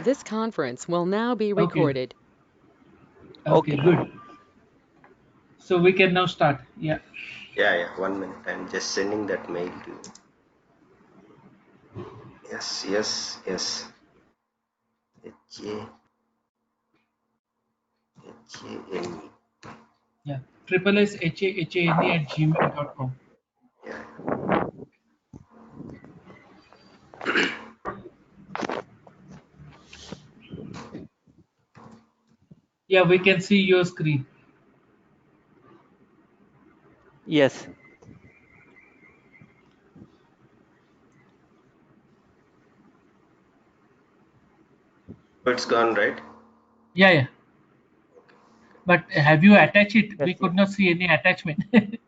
This conference will now be Okay. recorded. Okay, Okay. good. So we can now start. Yeah. Yeah, 1 minute. I'm just sending that mail to you. Yes. H-A-N-E. Yeah. Triple S HAHANE at gmail.com. Yeah. Yeah, we can see your screen. Yes. Oh, it's gone, right? Yeah. But have you attached it? Yes. We Yes. could not see any attachment. That's what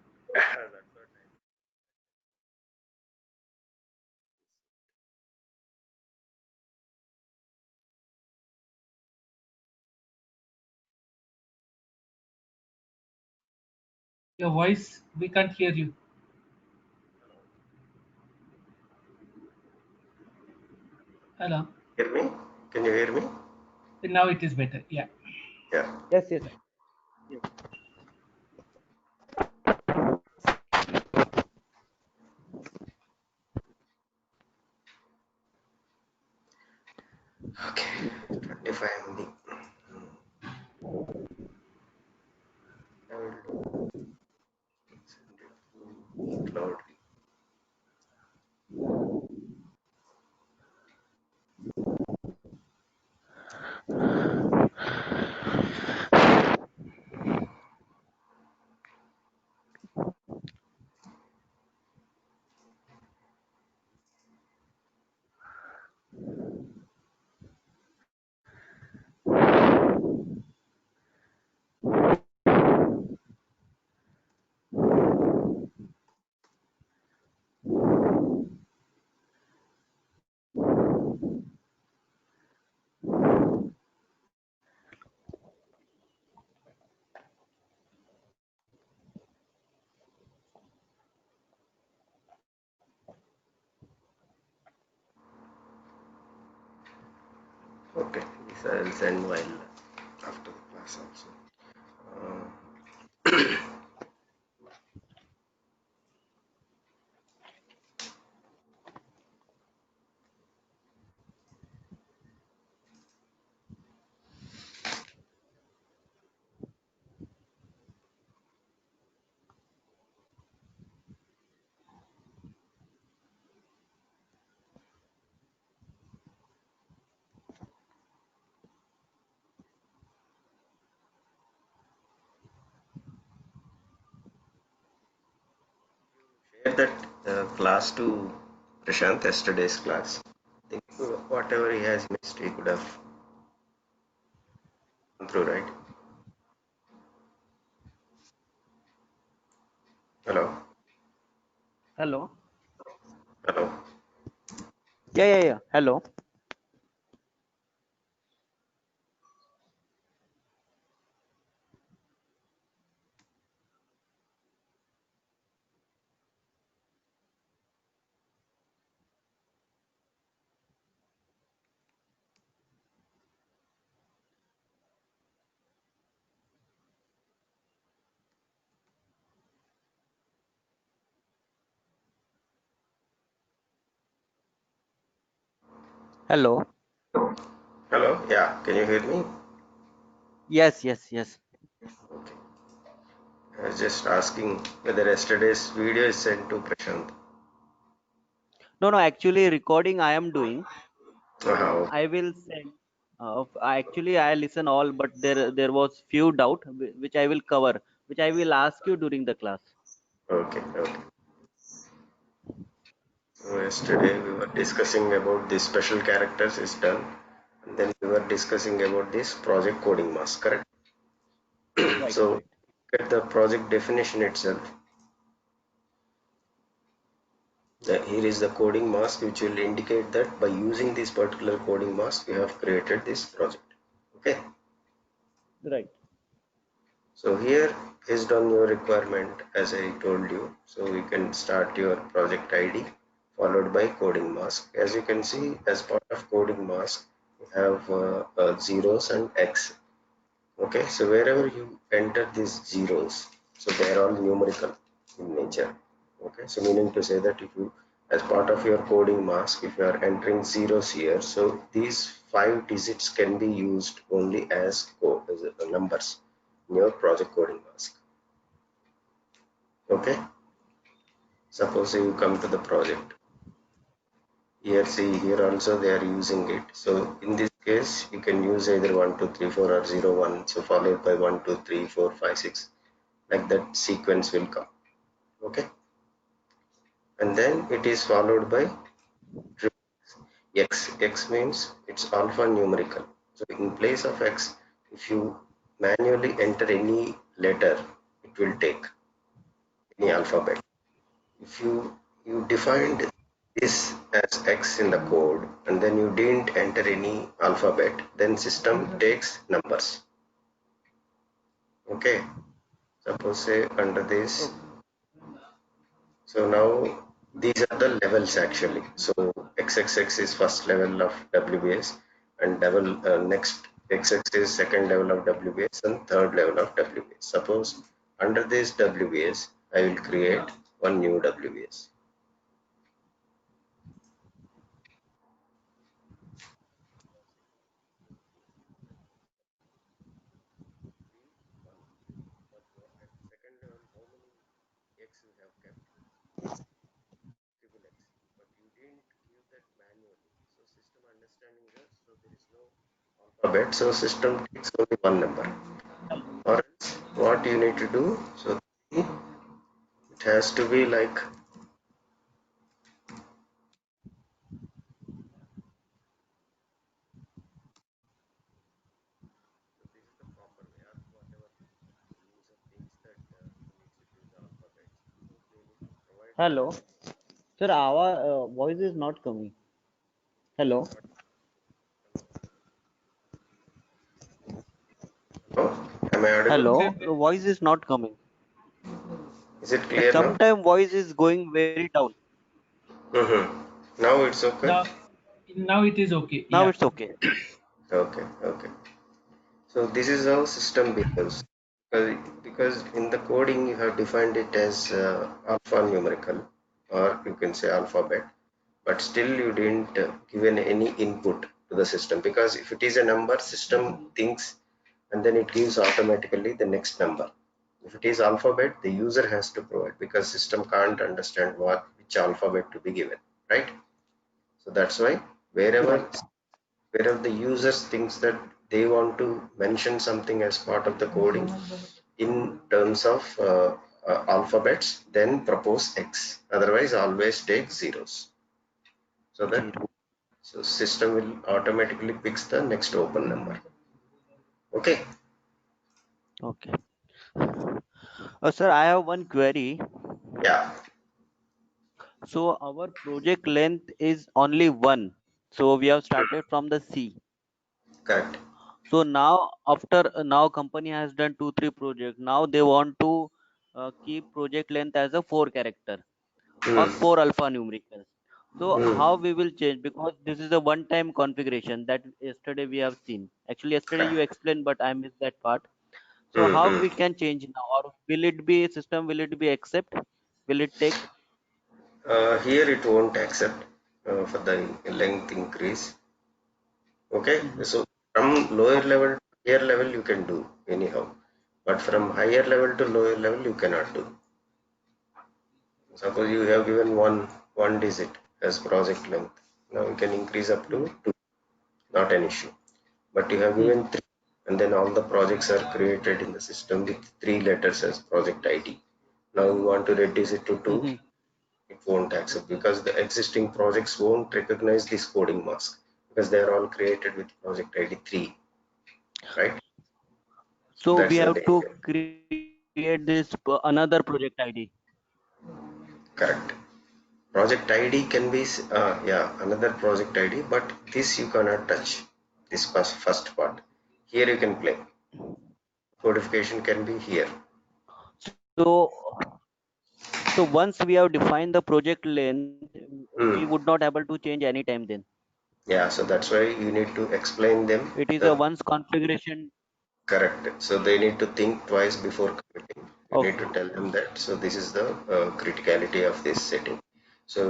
Your voice, we can't hear you. Hello. Hear me? Can you hear me? Now it is better. Yeah. Yeah. Yes. Yes. Okay. 25 MB. I will send it to cloud. Okay. This I will send while after the class also. Share that class to Prashant, yesterday's class. I think whatever he has missed, he could have gone through, right? Hello? Hello. Hello? Yeah. Hello. Hello. Hello? Yeah. Can you hear me? Yes. Okay. I was just asking whether yesterday's video is sent to Prashant. No. Actually, recording I am doing. Okay. I will send. Actually, I listen all, but there was few doubt which I will cover, which I will ask you during the class. Okay. So yesterday we were discussing about the special characters is done, and then we were discussing about this project coding mask, correct? Right. So Right. at the project definition itself, here is the coding mask which will indicate that by using this particular coding mask you have created this project. Okay. Right. So here, based on your requirement, as I told you, so you can start your project ID followed by coding mask. As you can see, as part of coding mask, have zeros and X. Okay, so wherever you enter these zeros, so they are all numerical in nature. Okay, so meaning to say that if you, as part of your coding mask, if you are entering zeros here, so these 5 digits can be used only as numbers in your project coding mask. Okay, suppose you come to the project. Here, see, here also they are using it. So in this case, you can use either 1, 2, 3, 4 or 0, 1. So followed by 1, 2, 3, 4, 5, 6. Like that sequence will come. Okay. And then it is followed by X. X means it's alpha numerical. So in place of X, if you manually enter any letter, it will take any alphabet. If you defined this as X in the code and then you didn't enter any alphabet, then system takes numbers. Okay, suppose say under this, so now these are the levels actually. So XXX is first level of WBS and next XX is second level of WBS and third level of WBS. Suppose under this WBS I will create one new WBS. But at second level, how many X you have kept? Triple X. But you didn't give that manually. So system understanding that, so there is no alphabet. So system takes only one number. Or else what you need to do, so it has to be like so this is the proper way or whatever the user thinks that he needs to use the alphabet. So they need to provide the Hello, sir. Our voice is not coming. Hello, not hello. Hello? Am I audible? hello. The voice is not coming. Is it clear now? Sometimes voice is going very down. Now it's okay. Now, now it is okay. Now Yeah. it's okay. Okay, okay. So this is how system behaves. Because in the coding you have defined it as alphanumerical or you can say alphabet, but still you didn't given any input to the system because if it is a number, system thinks and then it gives automatically the next number. If it is alphabet, the user has to provide because system can't understand which alphabet to be given, right? So that's why wherever Right. wherever the users thinks that they want to mention something as part of the coding in terms of alphabets, then propose X. Otherwise, always take zeros. So that Zero. so system will automatically picks the next open number. Okay. Okay. Sir, I have one query. Yeah. So our project length is only one. So we have started from the C. Correct. So now after now company has done 2 3 projects. Now they want to keep project length as a 4 character or Hmm. 4 alphanumericals. So how Hmm. we will change, because this is a one time configuration that yesterday we have seen. Actually yesterday you explained but I missed that part. So Hmm. how Hmm. we can change now, or will it be system, will it be accept, will it take? Here it won't accept for the length increase. Okay, Mhm. so from lower level to higher level you can do anyhow, but from higher level to lower level you cannot do. Suppose you have given one digit as project length, now you can increase up to Mhm. 2, not an issue. But you have Mhm. given 3, and then all the projects are created in the system with 3 letters as project ID. Now you want to reduce it to 2, Mhm. it won't accept because the existing projects won't recognize this coding mask because they are all created with project ID 3, right? So So we that's the have to danger. create this another project ID. Correct. Project ID can be yeah, another project ID, but this you cannot touch. This first part. Here you can play. Codification can be here. So so once we have defined the project length, we Hmm. would not able to change any time then. Yeah, so that's why you need to explain them It is the a once configuration. correct. So they need to think twice before committing. You need to Okay. tell them that. So this is the criticality of this setting. So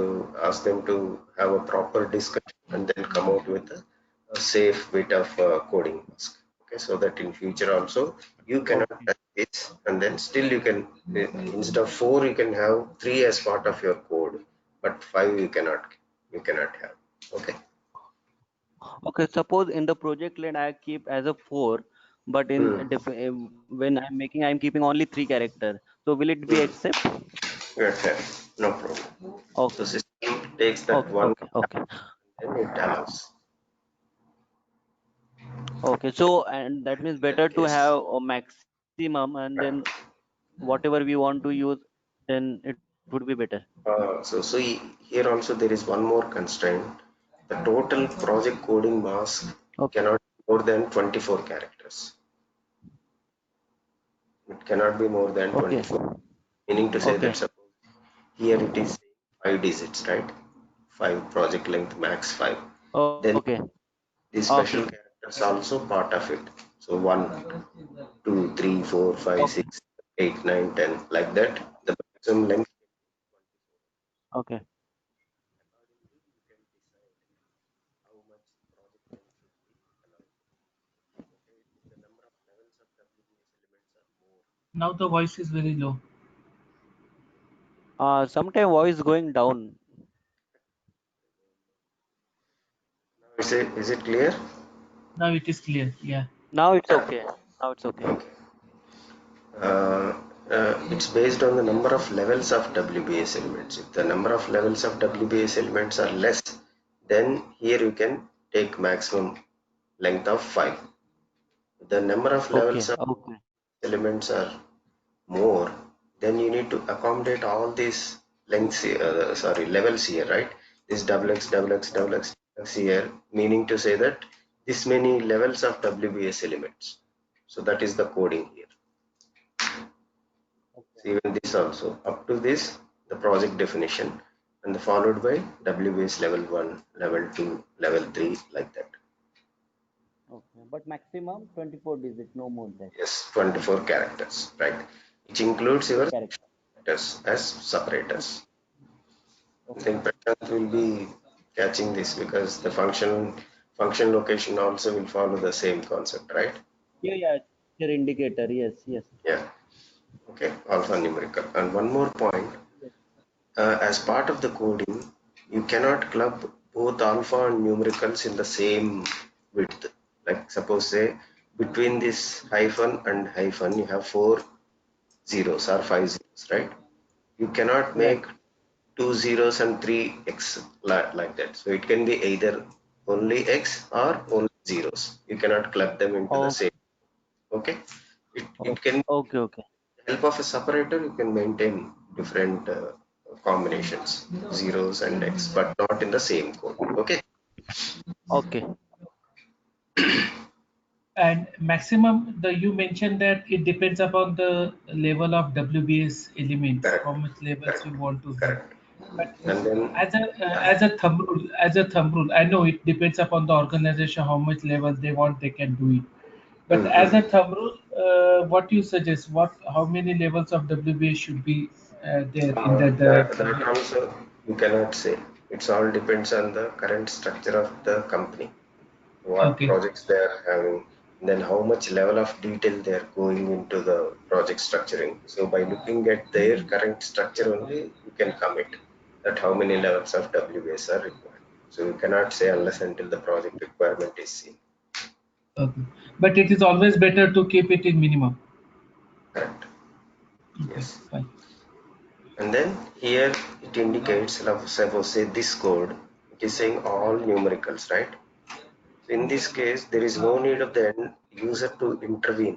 ask them to have a proper discussion and then come out with a safe bit of coding mask. Okay, so that in future also you cannot Okay. touch this, and then still you can instead of four you can have three as part of your code, but five you cannot have. Okay. Okay. Suppose in the project lane I keep as a 4, but in Hmm. when I'm making, I'm keeping only 3 character. So will it be Hmm. accept? Okay. No problem. So Okay. system takes that Okay. one Okay. Okay. and then it allows Okay. So, and that means better that to case. have a maximum, and then whatever we want to use, then it would be better. So see here also there is one more constraint. The total project coding mask Okay. cannot be more than 24 characters. It cannot be more than Okay. 24. Meaning to say that Okay. suppose here it is 5 digits, right? 5 project length max 5. Then Okay. the special Okay. characters also part of it. So 1, 2, 3, 4, 5, Okay. 6, 8, 9, 10, like that. The maximum length. Okay. How much project length should be allowed. Okay, if the number of levels of WBS elements are more. Now the voice is very low. Sometime voice going down. Now is it clear? Now it is clear. Yeah. Now it's Yeah. okay. Now it's okay. Okay. Uh, it's based on the number of levels of WBS elements. If the number of levels of WBS elements are less, then here you can take maximum length of 5. The number of Okay. levels of Okay. elements are more, then you need to accommodate all these lengths here, levels here, right? This double x, double x, double x, double x here, meaning to say that this many levels of WBS elements. So that is the coding here. Okay. So even this also, up to this, the project definition, and followed by WBS level 1, level 2, level 3, like that. Okay. But maximum 24 digit, no more than Yes, 24 characters, right? Which includes your character. characters as Okay. separators. I Okay. think Prashant will be catching this because the function location also will follow the same concept, right? Yeah. Yeah. Your indicator. Yes. Yes. Yeah. Okay. Alphanumerical. And one more point, Yes. as part of the coding, you cannot club both alpha and numericals in the same width. Like suppose say between this hyphen and hyphen you have 4 zeros or 5 zeros, right? You cannot Right. make 2 zeros and 3 x like that. So it can be either only x or only zeros. You cannot club them into the Okay. same. Okay. It Okay. can Okay. Okay. help of a separator. You can maintain different combinations, zeros and x, but not in the same code. Okay. Okay. And maximum, the you mentioned that it depends upon the level of WBS elements, how Correct. much levels Correct. you want to have. Correct. But And then as a thumb rule, I know it depends upon the organization how much levels they want, they can do it. But as a mhm. thumb rule, what you suggest? How many levels of WBS should be there in the That project? also you cannot say. It's all depends on the current structure of the company, what Okay. projects they are having, then how much level of detail they are going into the project structuring. So by looking at their current structure only, you can commit that how many levels of WBS are required. So you cannot say unless until the project requirement is seen. Okay. But it is always better to keep it in minimum. Correct. Okay. Yes. Fine. And then here it indicates, suppose say this code, it is saying all numericals, right? So in this case, there is no need of the end user to intervene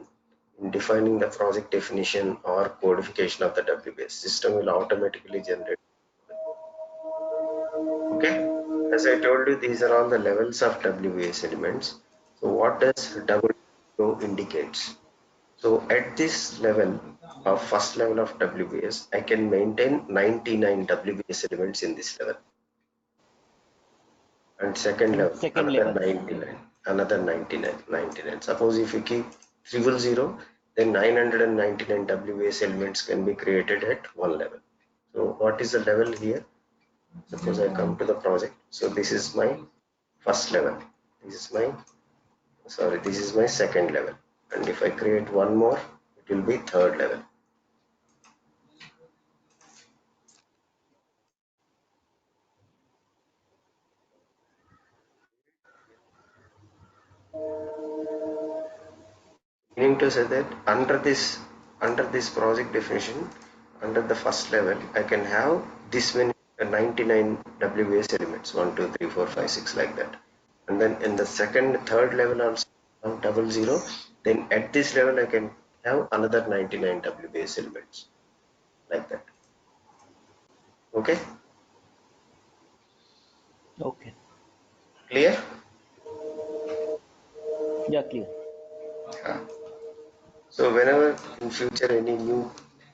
in defining the project definition or codification of the WBS. System will automatically generate. Okay. As I told you, these are all the levels of WBS elements. So what does double row indicates? So at this level of first level of WBS, I can maintain 99 WBS elements in this level. and second level Second another level. 99, another 99. Suppose if you keep 000, then 999 WBS elements can be created at one level. So what is the level here? Suppose I come to the project. So this is my first level. This is my, sorry, this is my second level. And if I create one more, it will be third level. Meaning to say that under this project definition, under the first level, I can have this many 99 WBS elements, 1, 2, 3, 4, 5, 6, like that. And then in the second, third level also have 00. Then at this level, I can have another 99 WBS elements, like that. Okay, Okay. clear? Yeah, clear. So whenever in future any new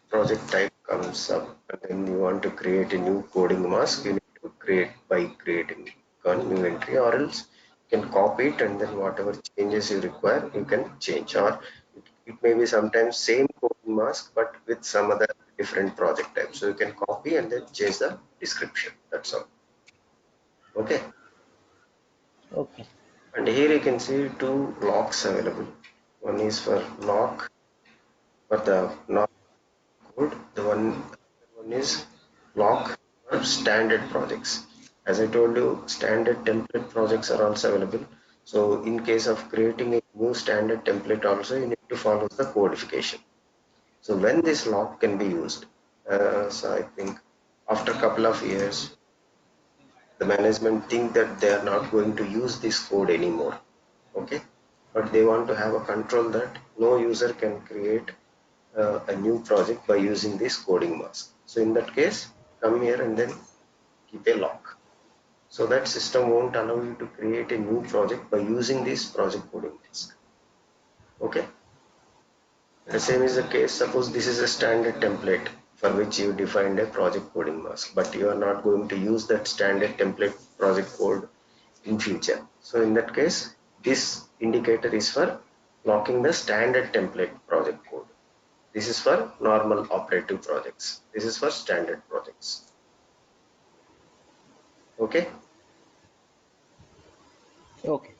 project type comes up and then you want to create a new coding mask, you need to create by creating a new entry, or else you can copy it and then whatever changes you require you can change, or it may be sometimes same coding mask but with some other different project type. So you can copy and then change the description. That's all. Okay. Okay. And here you can see two locks available. One is for lock for the code. The one is lock for standard projects. As I told you, standard template projects are also available. So in case of creating a new standard template also, you need to follow the codification. So when this lock can be used, so I think after a couple of years, the management think that they are not going to use this code anymore. Okay, but they want to have a control that no user can create a new project by using this coding mask. So in that case, come here and then keep a lock. So that system won't allow you to create a new project by using this project coding mask. Okay. The same is the case. Suppose this is a standard template for which you defined a project coding mask, but you are not going to use that standard template project code in future. So in that case, this indicator is for locking the standard template project code. This is for normal operative projects. This is for standard projects. Okay. Okay.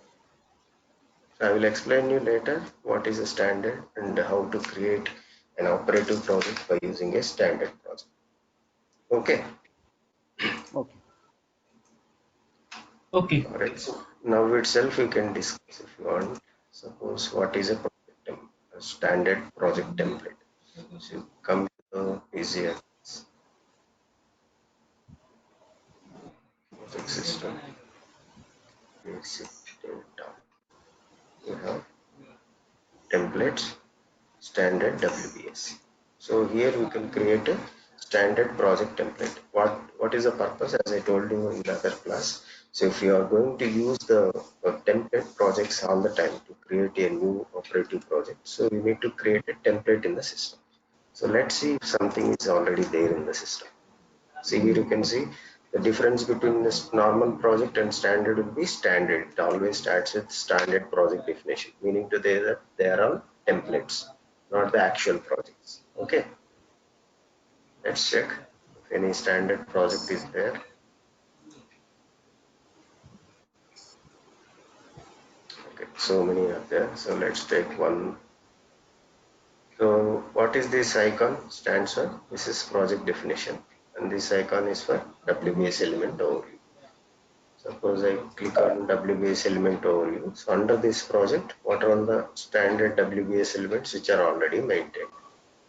So I will explain you later what is a standard and how to create an operative project by using a standard project. Okay. Okay. Okay. Alright. So now itself you can discuss if you want. Suppose what is a project a standard project template. So you come to the easier project system. Basic data. You have templates, standard WBS. So here we can create a standard project template. What is the purpose? As I told you in the other class. So if you are going to use the template projects all the time to create a new operative project, so you need to create a template in the system. So let's see if something is already there in the system. See here you can see the difference between this normal project and standard will be standard. It always starts with standard project definition, meaning to say that they are all templates, not the actual projects. Okay, let's check if any standard project is there. Okay, so many are there. So let's take one. So what is this icon stands for? This is project definition, and this icon is for WBS element overview. Suppose I click on WBS element overview. So under this project, what are all the standard WBS elements which are already maintained?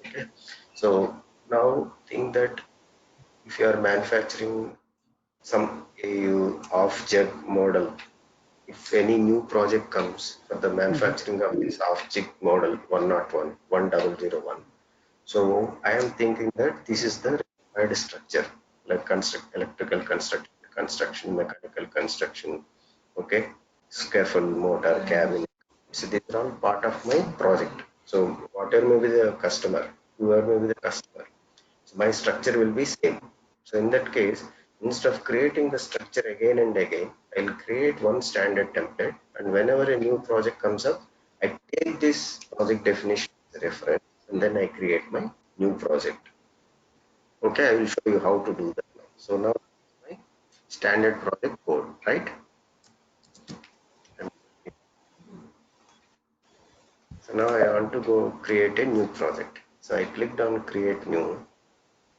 Okay. So now think that if you are manufacturing some AU off jig model, if any new project comes for the manufacturing of this off jig model 101, 1001. So I am thinking that this is the required structure, like electrical construction, mechanical construction, okay, scaffold, motor, cabin. So these are all part of my project. So whatever may be the customer, whoever may be the customer, so my structure will be same. So in that case, Instead of creating the structure again and again, I'll create one standard template, and whenever a new project comes up, I take this project definition as a reference, and then I create my new project. Okay, I will show you how to do that now. So now this is my standard project code, right? So now I want to go create a new project. So I clicked on create new.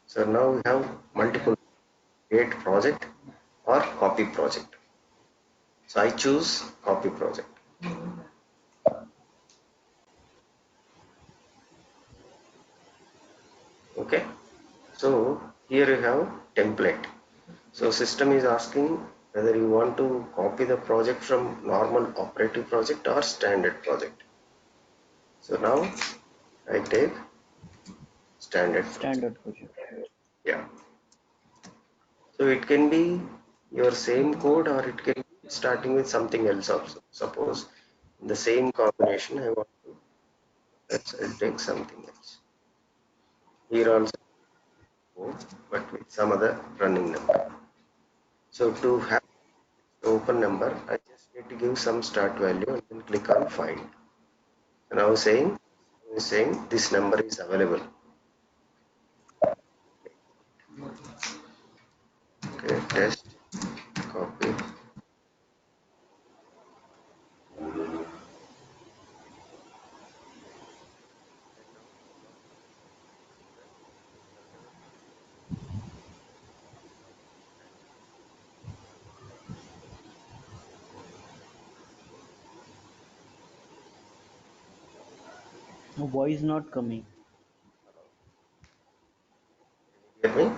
So now we have multiple create project or copy project. So I choose copy project. Okay. So here you have template. So system is asking whether you want to copy the project from normal operative project or standard project. So now I take standard project. Standard project. Yeah. So it can be your same code or it can be starting with something else also. Suppose in the same combination I want to, I'll take something else. Here also code, but with some other running number. So to have open number, I just need to give some start value and then click on find. So now saying this number is available. Okay, test, copy. No, voice not coming. Hear me?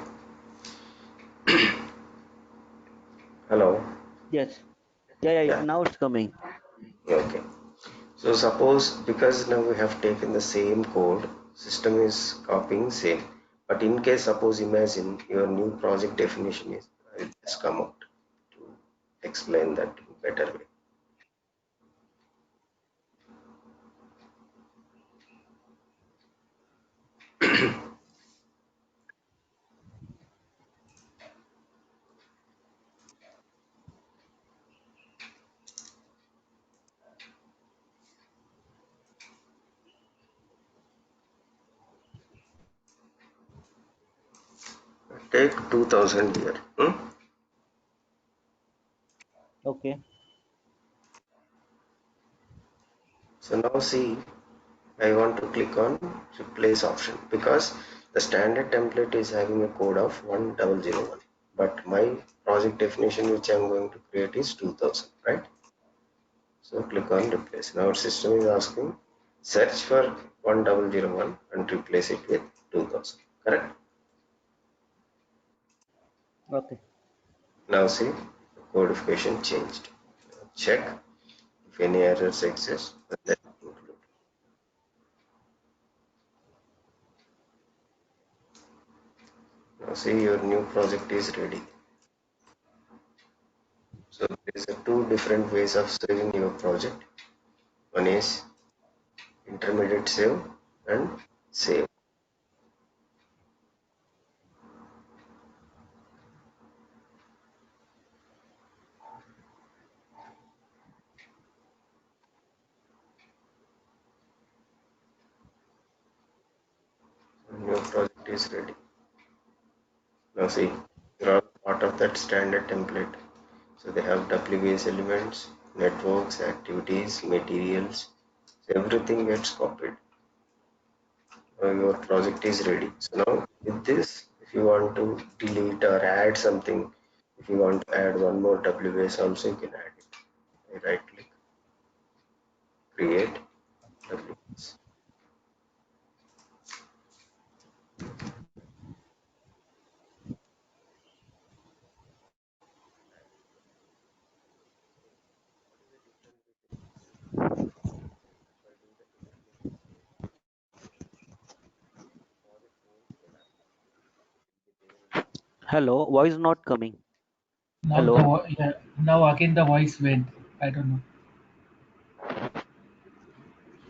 Hello. Yes. Yeah. Yeah. Now it's coming. Okay. So suppose because now we have taken the same code, system is copying same. But in case suppose imagine your new project definition is, I will just come out to explain that in better way. Take 2000 here. Okay. So now see, I want to click on replace option because the standard template is having a code of 1001, but my project definition which I am going to create is 2000, right? So click on replace. Now system is asking search for 1001 and replace it with 2000. Correct? Okay. Now see the codification changed. Check if any errors exist and then include. Now see your new project is ready. So there is a two different ways of saving your project. One is intermediate save and save. Your project is ready. Now see, you're all part of that standard template. So they have WBS elements, networks, activities, materials. So everything gets copied. Now your project is ready. So now with this, if you want to delete or add something, if you want to add one more WBS also, you can add it. I right click, create WBS. Hello. Voice not coming. Now Hello. yeah, now again the voice went. I don't know.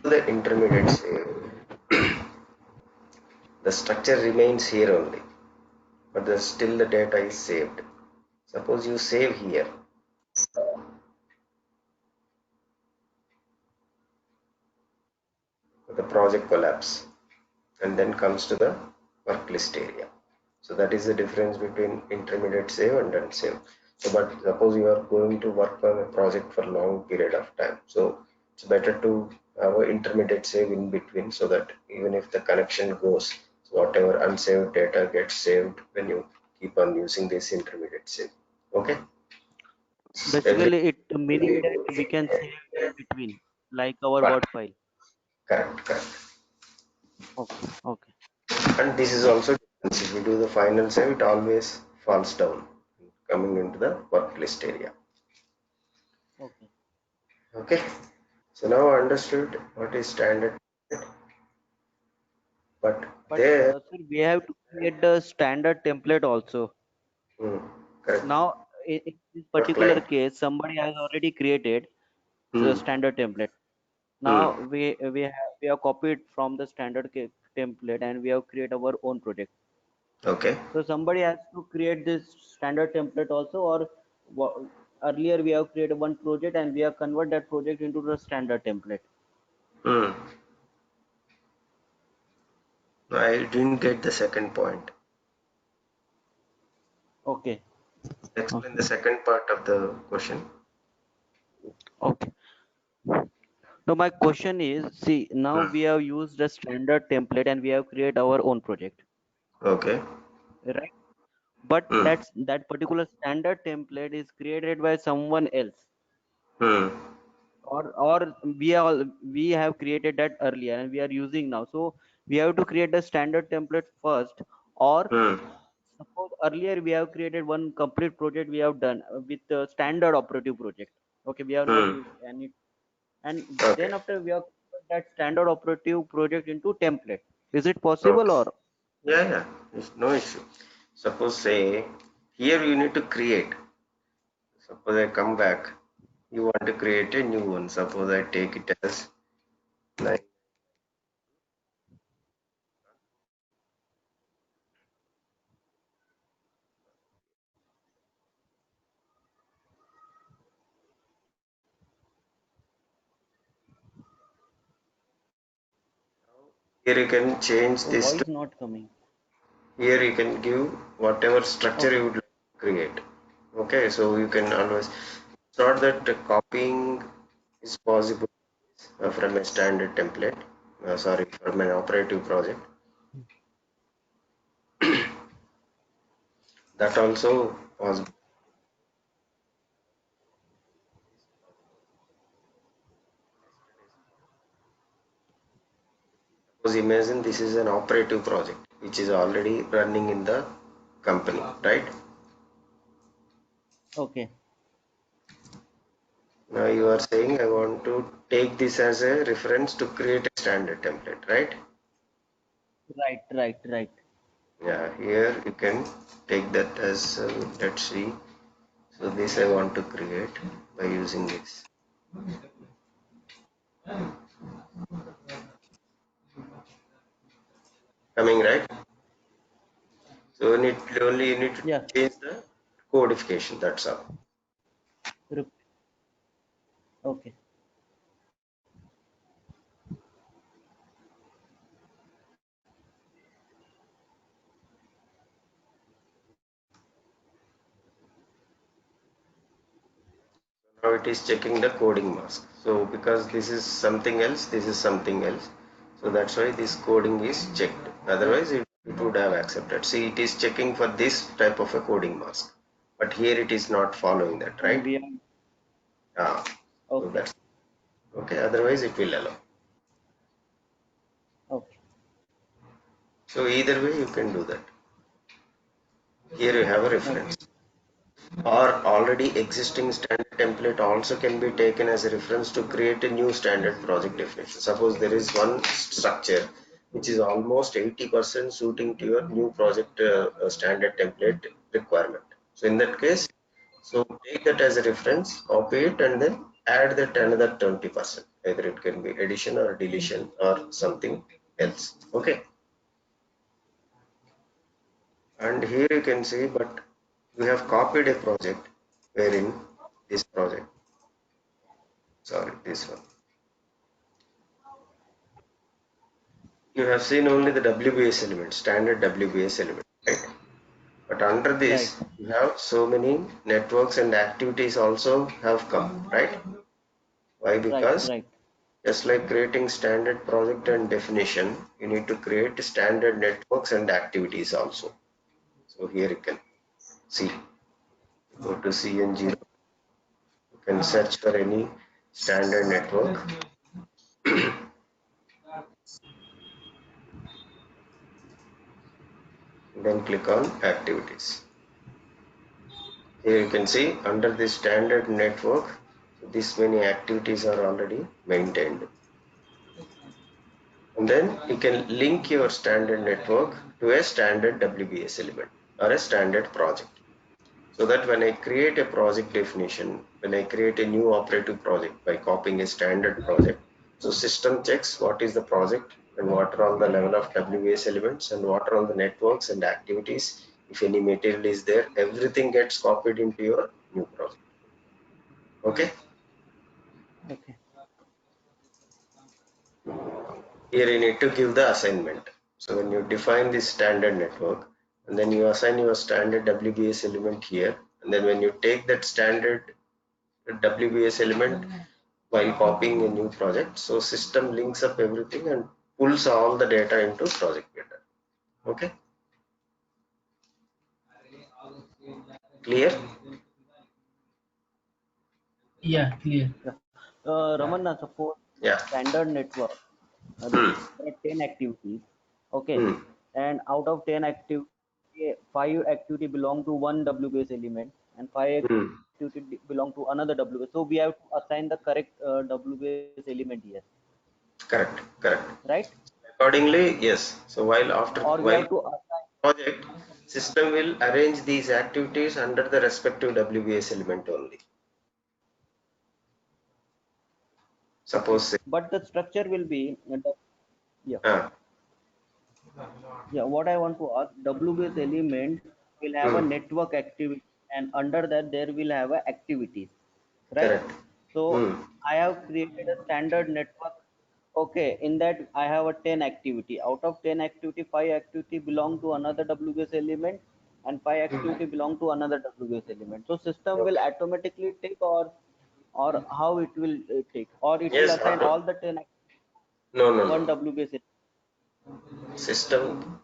The intermediate save, the structure remains here only, but still the data is saved. Suppose you save here. The project collapse and then comes to the work list area. So that is the difference between intermediate save and unsave. So, but suppose you are going to work on a project for a long period of time. So it's better to have an intermediate save in between so that even if the connection goes, so whatever unsaved data gets saved when you keep on using this intermediate save. Okay. Every Basically, it meaning that we can save in between, like our correct, Word file. correct. Okay, okay, And this is also difference. If we do the final save, it always falls down, coming into the work list area. okay. Okay. So now I understood what is standard, but But there, sir, we have to create the standard template also. hmm, correct, Now, in this for particular client, case, somebody has already created the hmm, standard template. hmm, Now we have copied from the standard template and we have created our own project. okay, So somebody has to create this standard template also, or earlier we have created one project and we have convert that project into the standard template. hmm. I didn't get the second point. Okay. Explain Okay. the second part of the question. Okay. Now my question is, see, now Hmm, we have used the standard template and we have created our own project, okay, right? But hmm, that particular standard template is created by someone else, hmm, or we have created that earlier and we are using now. So we have to create the standard template first, or hmm, suppose earlier we have created one complete project we have done with the standard operative project. Okay, we have not hmm, used any, and okay, then after we have converted that standard operative project into template. Is it possible, okay. or Yeah, it's no issue. Suppose say here you need to create. Suppose I come back, you want to create a new one. Suppose I take it as like here you can change your this to voice not coming? here you can give whatever structure you Okay. would like to create. Okay, so you can always, it's not that the copying is possible from a standard template, sorry, from an operative project. That also possible. Suppose imagine this is an operative project which is already running in the company, right? Okay. Now you are saying I want to take this as a reference to create a standard template, right? Right, right, right. Yeah, here you can take that as, let's see. So this I want to create by using this. Coming right? So only you need to Yeah. change the codification. That's all. Rep- Okay. Now it is checking the coding mask. So because this is something else, this is something else. So that's why this coding is checked. Otherwise it would have accepted. See, it is checking for this type of a coding mask. But here it is not following that, And right? we are Ah, so okay. that's okay. Otherwise it will allow. Okay. So either way you can do that. Here you have a Okay. reference. Or already existing standard template also can be taken as a reference to create a new standard project definition. Suppose there is one structure which is almost 80% suiting to your new project standard template requirement. So in that case, so take that as a reference, copy it, and then add that another 20%. Either it can be addition or deletion or something else. Okay. And here you can see, but we have copied a project wherein this project, sorry, this one. You have seen only the WBS element, standard WBS element, right? But under Right, this, you have so many networks and activities also have come, right? Why? right, Because right. just like creating standard project and definition, you need to create standard networks and activities also. So here you can see, go to CNG, you can search for any standard network. Then click on activities. Here you can see under the standard network, this many activities are already maintained. And then you can link your standard network to a standard WBS element or a standard project. So that when I create a project definition, when I create a new operative project by copying a standard project, so system checks what is the project and what are all the level of WBS elements and what are all the networks and activities. If any material is there, everything gets copied into your new project. Okay. Okay. Here you need to give the assignment. So when you define this standard network and then you assign your standard WBS element here, and then when you take that standard WBS element while copying a new project, so system links up everything and pulls all the data into project builder. Okay, clear? Yeah, clear. Yeah. Ramanna, suppose Yeah. standard network, Hmm. there are 10 activities. Okay. Hmm. And out of 10 activities, 5 activity belong to one WBS element and 5 Hmm. activity belong to another WBS. So we have to assign the correct WBS element here, Correct. Correct. right? Accordingly, yes. So Or we while have to assign. project, system will arrange these activities under the respective WBS element only. Okay. Suppose say, But the structure will be, yeah. uh, Yeah, what I want to ask, WBS element will have a hmm, network activity, and under that there will have a activities, right? correct. So Hmm. I have created a standard network. Okay, in that I have a 10 activity. Out of 10 activity, 5 activity belong to another WBS element, and 5 Hmm. activity belong to another WBS element. So system will Okay. automatically take, or how it will take, or it will Yes, assign all the 10 no, no, one no. WBS element. System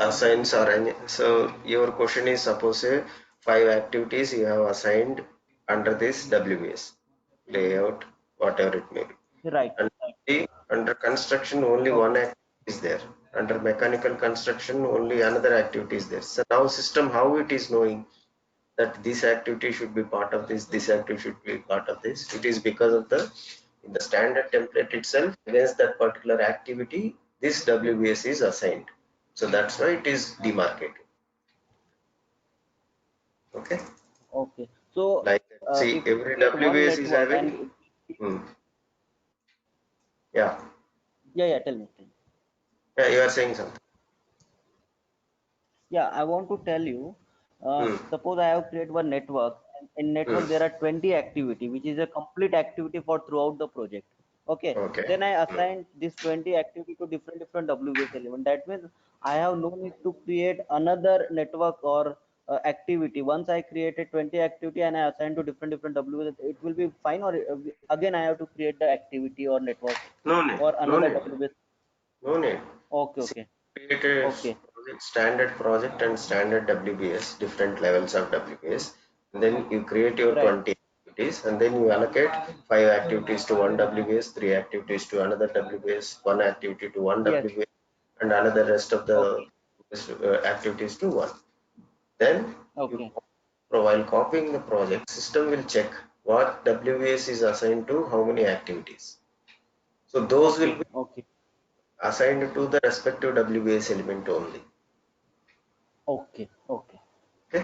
assigns or any. So your question is suppose say 5 activities you have assigned under this WBS layout, whatever it may be. Right. And under construction only Okay. one activity is there. Under mechanical construction only another activity is there. So now system how it is knowing that this activity should be part of this activity should be part of this. It is because of the in the standard template itself against that particular activity this WBS is assigned. So that's why it is demarcated. Okay. Okay. So Like see if every create one WBS is network having and hmm, yeah. yeah, yeah, tell me, tell me. Yeah, you are saying something. Yeah, I want to tell you, Hmm, suppose I have created one network, and in hmm. network there are 20 activity, which is a complete activity for throughout the project. Okay. Okay. Then I Hmm. assign this 20 activity to different WBS element. That means I have no need to create another network or activity. Once I created 20 activity and I assign to different WBS, it will be fine. Or again I have to create the activity or network No need. for No another need. WBS. No need. Okay, See, okay, create a okay, standard project and standard WBS, different levels of WBS. And then you create your right, 20 activities and then you allocate 5 activities to one WBS, 3 activities to another WBS, one activity to one yes, WBS, and another rest of the okay, activities to one. Then you okay, while copying the project, system will check what WBS is assigned to how many activities. So those will okay, be okay. assigned to the respective WBS element only. Okay, okay, Okay.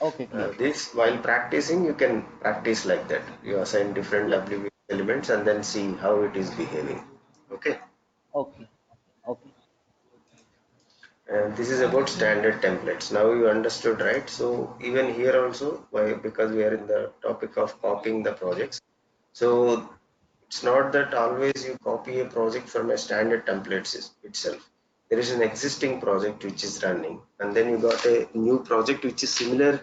okay, clear. This while practicing, you can practice like that. You assign different Yeah, WBS elements and then see how it is behaving. Okay. okay, okay, This is about standard templates. Now you understood, right? So even here also, why? Because we are in the topic of copying the projects. So it's not that always you copy a project from a standard template itself. There is an existing project which is running, and then you got a new project which is similar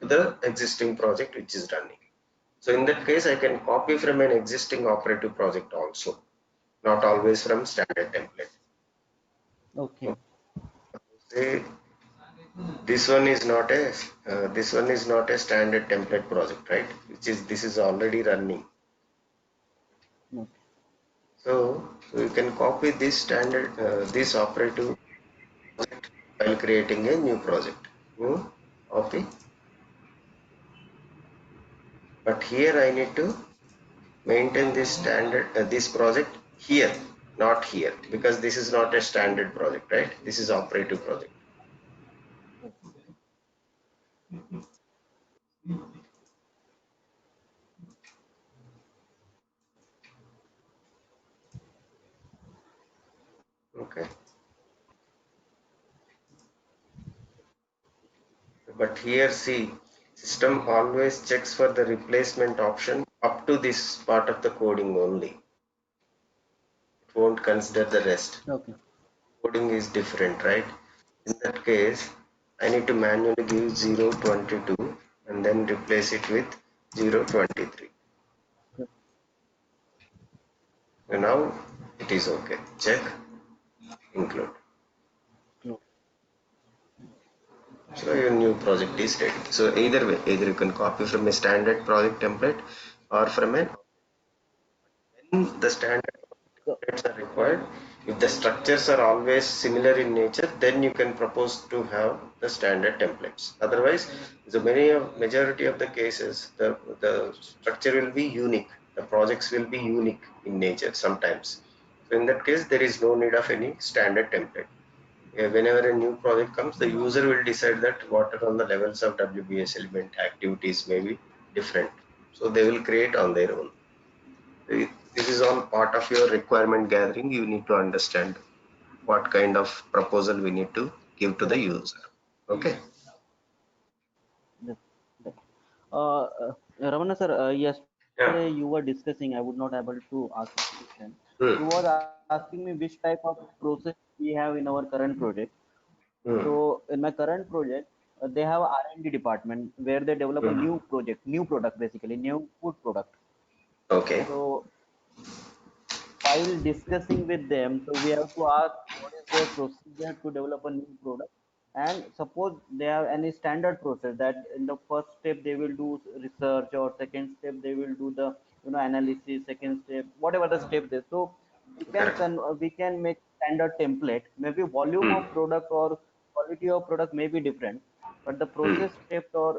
to the existing project which is running. So in that case, I can copy from an existing operative project also, not always from standard template. Okay. Say this one is not a standard template project, right? Which is this is already running. Okay. So you can copy this standard this operative project while creating a new project. New copy, but here I need to maintain this standard this project here, not here, because this is not a standard project, right? This is operative project. Okay, but here see, system always checks for the replacement option up to this part of the coding only. It won't consider the rest. Okay. Coding is different, right? In that case, I need to manually give 022 and then replace it with 023. Okay. So now it is okay. Check, include. No. So your new project is ready. So either way, either you can copy from a standard project template or from a when the standard So, templates are required. If the structures are always similar in nature, then you can propose to have the standard templates. Otherwise, the majority of the cases, the structure will be unique. The projects will be unique in nature sometimes. So in that case, there is no need of any standard template. Whenever a new project comes, the user will decide that what are all the levels of WBS element activities may be different. So they will create on their own. This is all part of your requirement gathering. You need to understand what kind of proposal we need to give to the correct. user. Okay. Yes. Yes. Ravana sir, yesterday Yeah. you were discussing, I would not able to ask a question. Hmm. You was asking me which type of process we have in our current project. Hmm. So in my current project, they have a R&D department where they develop a Hmm. new project, new product basically, new food product. Okay. So while discussing with them, so we have to ask what is their procedure to develop a new product. And suppose they have any standard process that in the first step they will do research, or second step they will do the analysis, second step whatever the step is. So Correct. we can make standard template. Maybe volume Hmm. of product or quality of product may be different, but the Hmm. process step or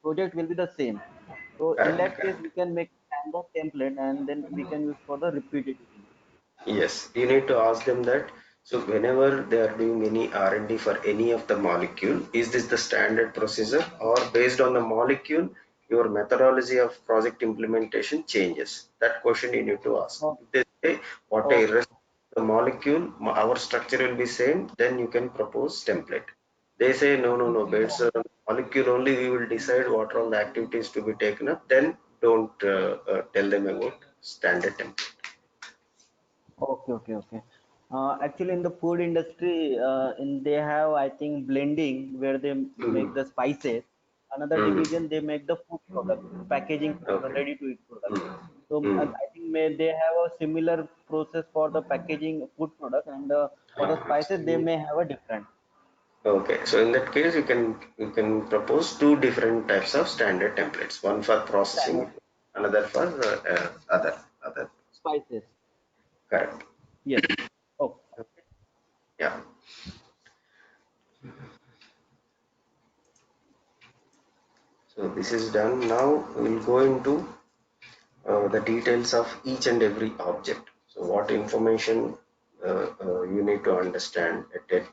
project will be the same. So in Correct. that case, Correct. we can make standard template and then we can use for the repetitive thing. Yes, you need to ask them that. So whenever they are doing any R&D for any of the molecule, is this the standard procedure, or based on the molecule, your methodology of project implementation changes? That question you need to ask. Oh, If they say okay. whatever the molecule, our structure will be same, then you can propose template. They say no, based on the molecule only we will decide what are all the activities to be taken up. Then don't tell them about standard template. Okay. Actually, in the food industry, they have, I think, blending where they make Mhm. the spices. Another Mhm. division they make the food product, packaging food product, Okay. ready to eat product. Mm. So Mm. I think they have a similar process for the packaging food product, and for the spices they may have a different. Okay, so in that case, you can propose two different types of standard templates. One for Standard processing, another for other. spices. Correct. Yes. Oh, Yeah. So this is done. Now we'll go into the details of each and every object. So what information you need to understand at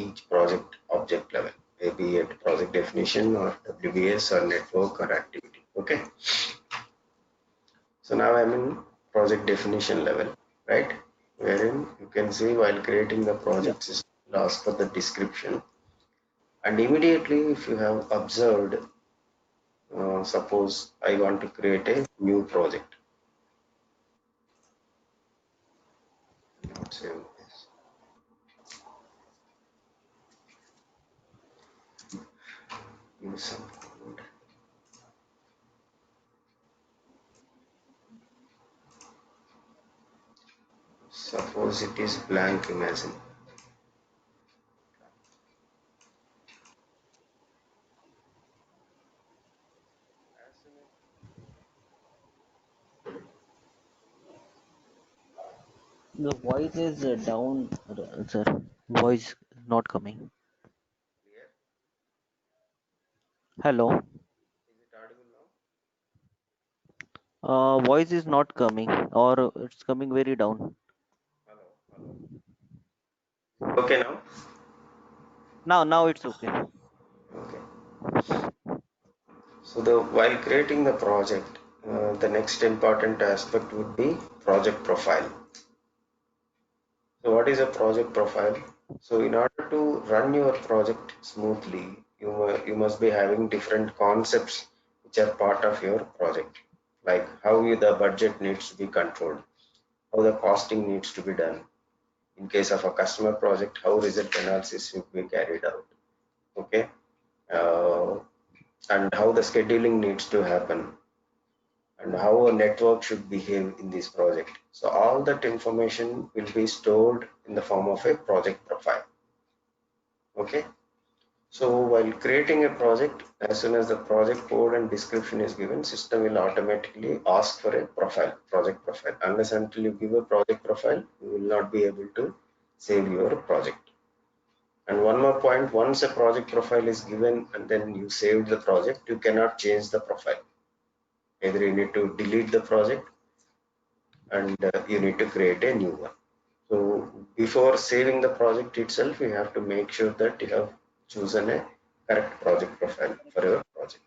each project object level, maybe at project definition or WBS or network or activity. Okay. So now I'm in project definition level, right? Wherein you can see while creating the yeah. project system will ask for the description. And immediately, if you have observed, suppose I want to create a new project. Not save this. Use some code. Suppose it is blank, imagine. The voice is down, sir. Voice not coming. Clear? Hello. Is it audible now? Voice is not coming, or it's coming very down. Hello, hello. Okay now? Now it's okay. Okay. So while creating the project, the next important aspect would be project profile. So what is a project profile? So in order to run your project smoothly, you must be having different concepts which are part of your project, like how the budget needs to be controlled, how the costing needs to be done. In case of a customer project, how result analysis should be carried out. Okay, uh, and how the scheduling needs to happen, and how a network should behave in this project. So all that information will be stored in the form of a project profile. Okay. So while creating a project, as soon as the project code and description is given, system will automatically ask for a profile, project profile. Unless until you give a project profile, you will not be able to save your project. And one more point, once a project profile is given and then you saved the project, you cannot change the profile. Either you need to delete the project and you need to create a new one. So before saving the project itself, you have to make sure that you have chosen a correct project profile for your project.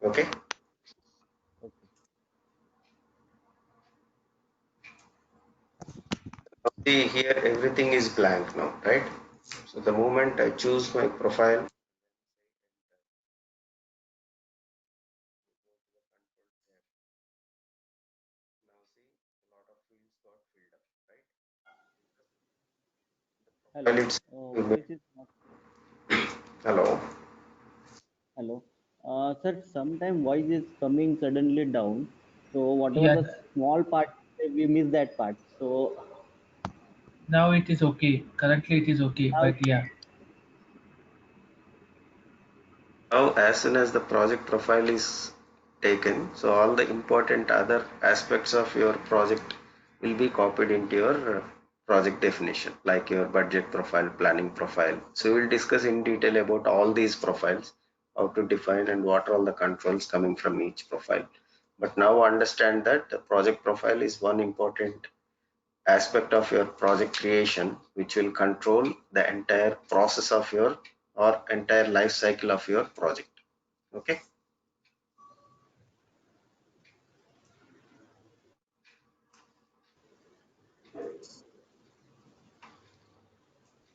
Okay. Okay. Now see here, everything is blank now, right? So the moment I choose my profile, now see a lot of fields got filled up, right? Hello. Profile it's Voice is not. hello. Hello. Sir, sometime voice is coming suddenly down. So whatever Yeah, the small part, we miss that part. So now it is okay. Currently it is okay, now, but yeah. Now as soon as the project profile is taken, so all the important other aspects of your project will be copied into your project definition, like your budget profile, planning profile. So we'll discuss in detail about all these profiles, how to define and what are all the controls coming from each profile. But now understand that the project profile is one important aspect of your project creation, which will control the entire process of your or entire life cycle of your project. Okay.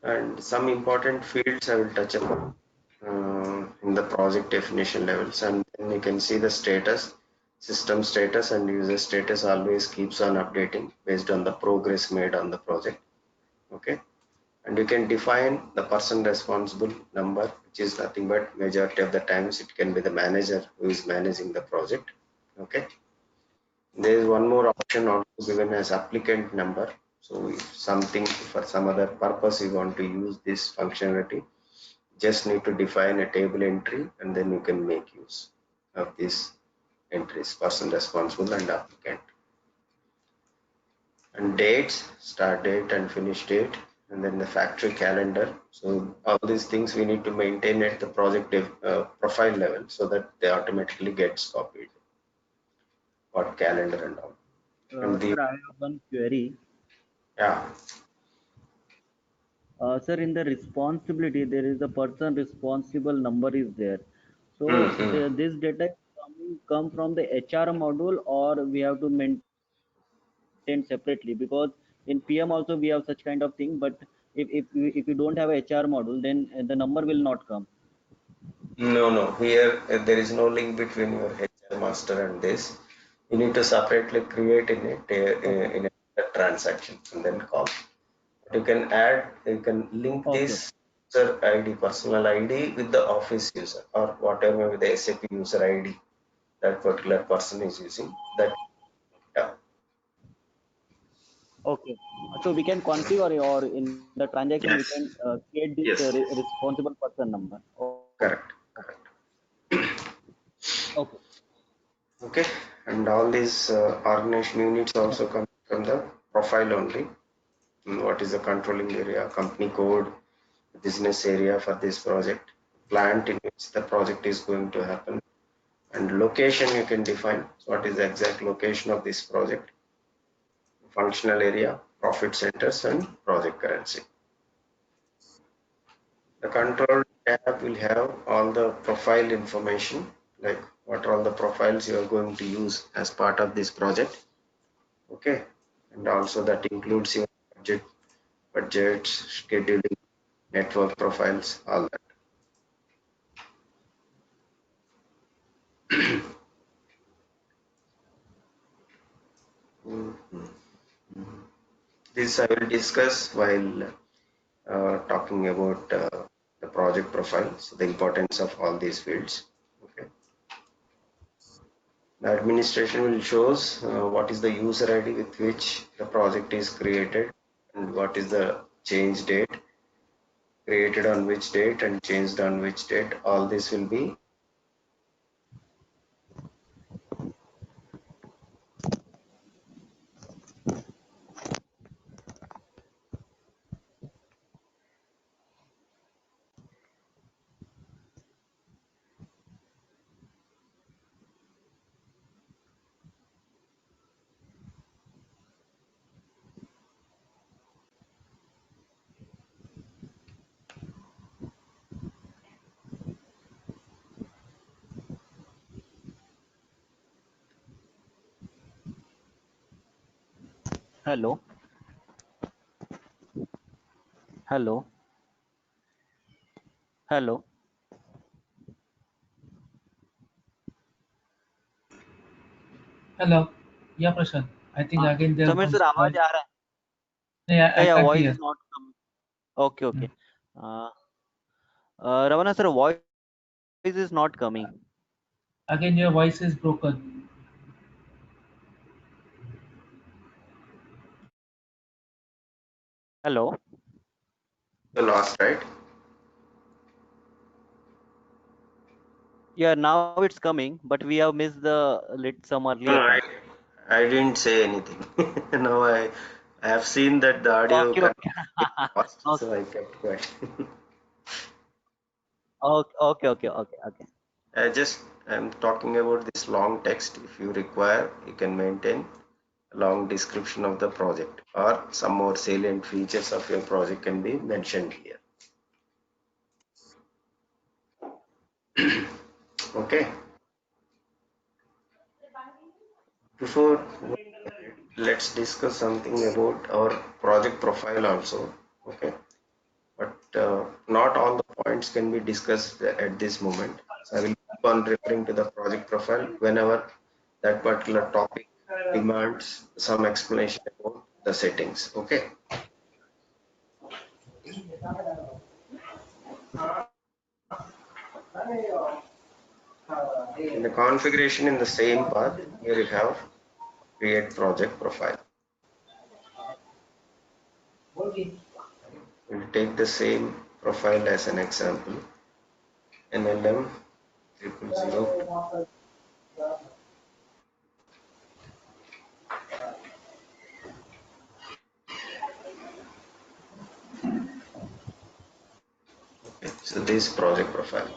And some important fields I will touch upon in the project definition levels, and then you can see the status, system status and user status always keeps on updating based on the progress made on the project. Okay. And you can define the person responsible number, which is nothing but majority of the times it can be the manager who is managing the project. Okay. There is one more option also given as applicant number. So if something for some other purpose you want to use this functionality, just need to define a table entry and then you can make use of these entries, person responsible and applicant. And dates, start date and finish date, and then the factory calendar. So all these things we need to maintain at the project profile level so that they automatically gets copied, what calendar and all. And the sir, I have one query. yeah. Sir, in the responsibility, there is a person responsible number is there. So Mm-hmm. this data is come from the HR module, or we have to maintain separately, because in PM also we have such kind of thing, but If you don't have a HR module, then the number will not come. No. Here there is no link between your HR master and this. You need to separately create in it Okay. in a transaction and then call. You can add, you can link Okay. this user ID, personal ID with the office user or whatever with the SAP user ID that particular person is using. That yeah, Okay. So we can configure or in the transaction we yes, can create this yes, yes, responsible person number. Okay. correct, Okay. correct. Okay. Okay, and all these organization units also come from the profile only. What is the controlling area, company code, business area for this project, plant in which the project is going to happen, and location you can define. So what is the exact location of this project, functional area, profit centers, and project currency. The control tab will have all the profile information, like what are all the profiles you are going to use as part of this project. Okay, and also that includes your budgets, scheduling, network profiles, all that. Mhm. This I will discuss while talking about the project profiles, the importance of all these fields. Okay. The administration will shows what is the user ID with which the project is created and what is the change date, created on which date and changed on which date. All this will be. Hello. Hello. Hello. Hello. Yeah, Prashant. I think हाँ again there Sameer comes sir आवाज call. आ रहा है Yeah, I या can't voice hear. Is not coming okay Hmm. Okay रवना sir voice is not coming Again, your voice is broken. Hello The lost, right? yeah now it's coming but we have missed the lit some No, earlier part I didn't say anything. Now I have seen that the audio okay cannot okay get lost, okay so I kept quiet. okay okay okay okay I'm talking about this long text. If you require, you can maintain a long description of the project or some more salient features of your project can be mentioned here. Okay. Before let's discuss something about our project profile also. Okay. But not all the points can be discussed at this moment. So I will keep on referring to the project profile whenever that particular topic demands some explanation about the settings. Okay. In the configuration in the same path, here you have create project profile. We'll take the same profile as an example. NLM 000. Okay. So this project profile.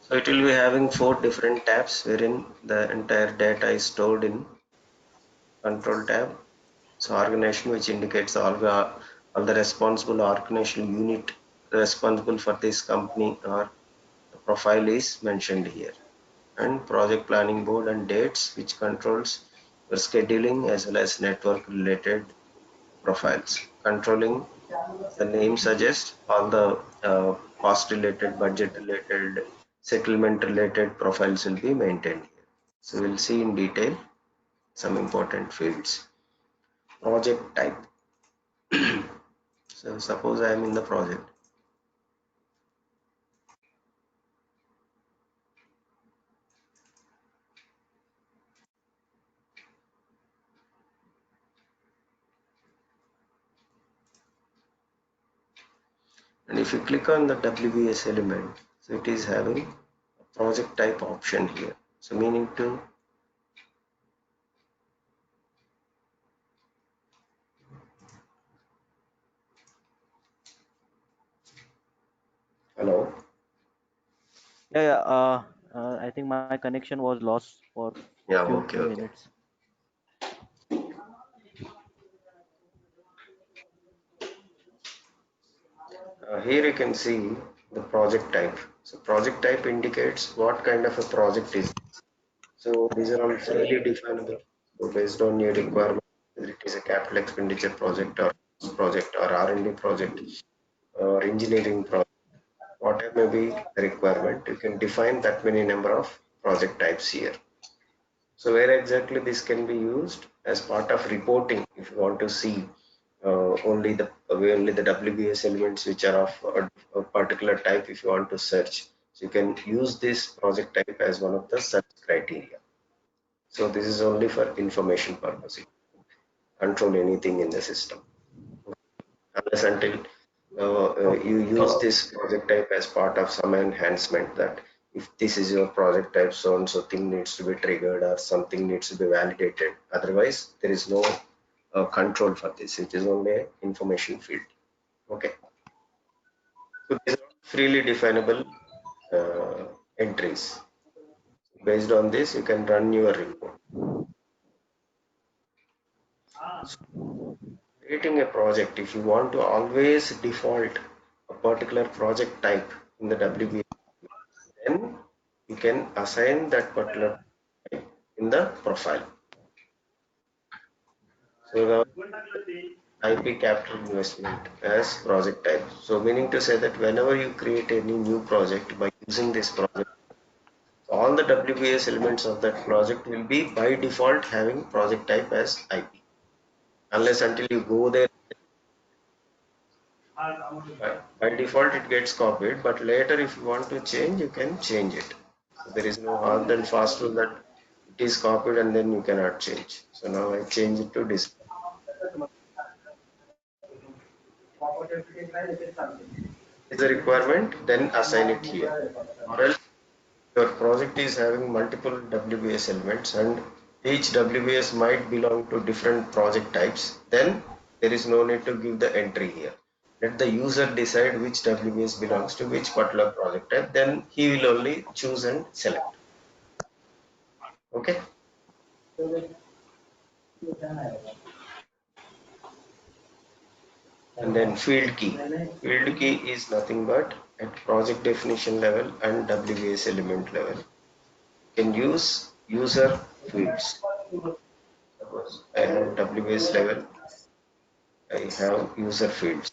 So it will be having 4 different tabs wherein the entire data is stored in control tab. So organization, which indicates all the responsible organizational unit responsible for this company or the profile is mentioned here. And project planning board and dates, which controls for scheduling as well as network related profiles. Controlling, the name suggests, all the cost related, budget related, settlement related profiles will be maintained here. So we'll see in detail some important fields. Project type. So suppose I am in the project. And if you click on the WBS element, so it is having a project type option here. So meaning to, hello? Yeah, I think my connection was lost for Yeah, few okay, okay. minutes. Here you can see the project type. So project type indicates what kind of a project is. So these are all freely definable. So based on your requirement, whether it is a capital expenditure project or R&D project or engineering project, whatever may be the requirement, you can define that many number of project types here. So where exactly this can be used as part of reporting, if you want to see only the WBS elements which are of a particular type, if you want to search, so you can use this project type as one of the search criteria. So this is only for information purpose. You control anything in the system unless until you use this project type as part of some enhancement, that if this is your project type, so and so thing needs to be triggered or something needs to be validated. Otherwise, there is no control for this. It is only an information field. Okay. So these are freely definable entries. Based on this, you can run your report. So creating a project, if you want to always default a particular project type in the WBS, then you can assign that particular type in the profile. So the IP capital investment as project type. So meaning to say that whenever you create any new project by using this project, all the WBS elements of that project will be by default having project type as IP. Unless until you go there, by default it gets copied, but later if you want to change, you can change it. So there is no hard and fast rule that it is copied and then you cannot change. So now I change it to display. Is the requirement, then assign it here. Or else your project is having multiple WBS elements and each WBS might belong to different project types, then there is no need to give the entry here. Let the user decide which WBS belongs to which particular project type, then he will only choose and select. Okay. And then field key. Field key is nothing but at project definition level and WBS element level. You can use user fields. Suppose I have WBS level, I have user fields.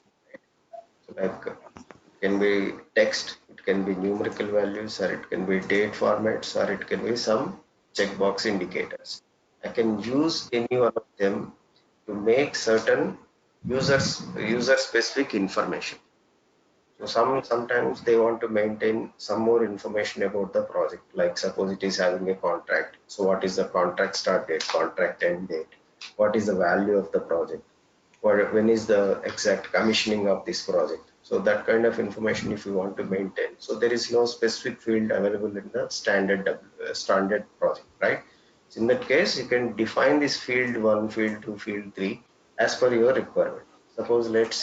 So like it can be text, it can be numerical values, or it can be date formats, or it can be some checkbox indicators. I can use any one of them to make certain user specific information. So sometimes they want to maintain some more information about the project. Like suppose it is having a contract. So what is the contract start date, contract end date? What is the value of the project? When is the exact commissioning of this project? So that kind of information if you want to maintain. So there is no specific field available in the standard project, right? So in that case, you can define this field 1, field 2, field 3 as per your requirement. Suppose let's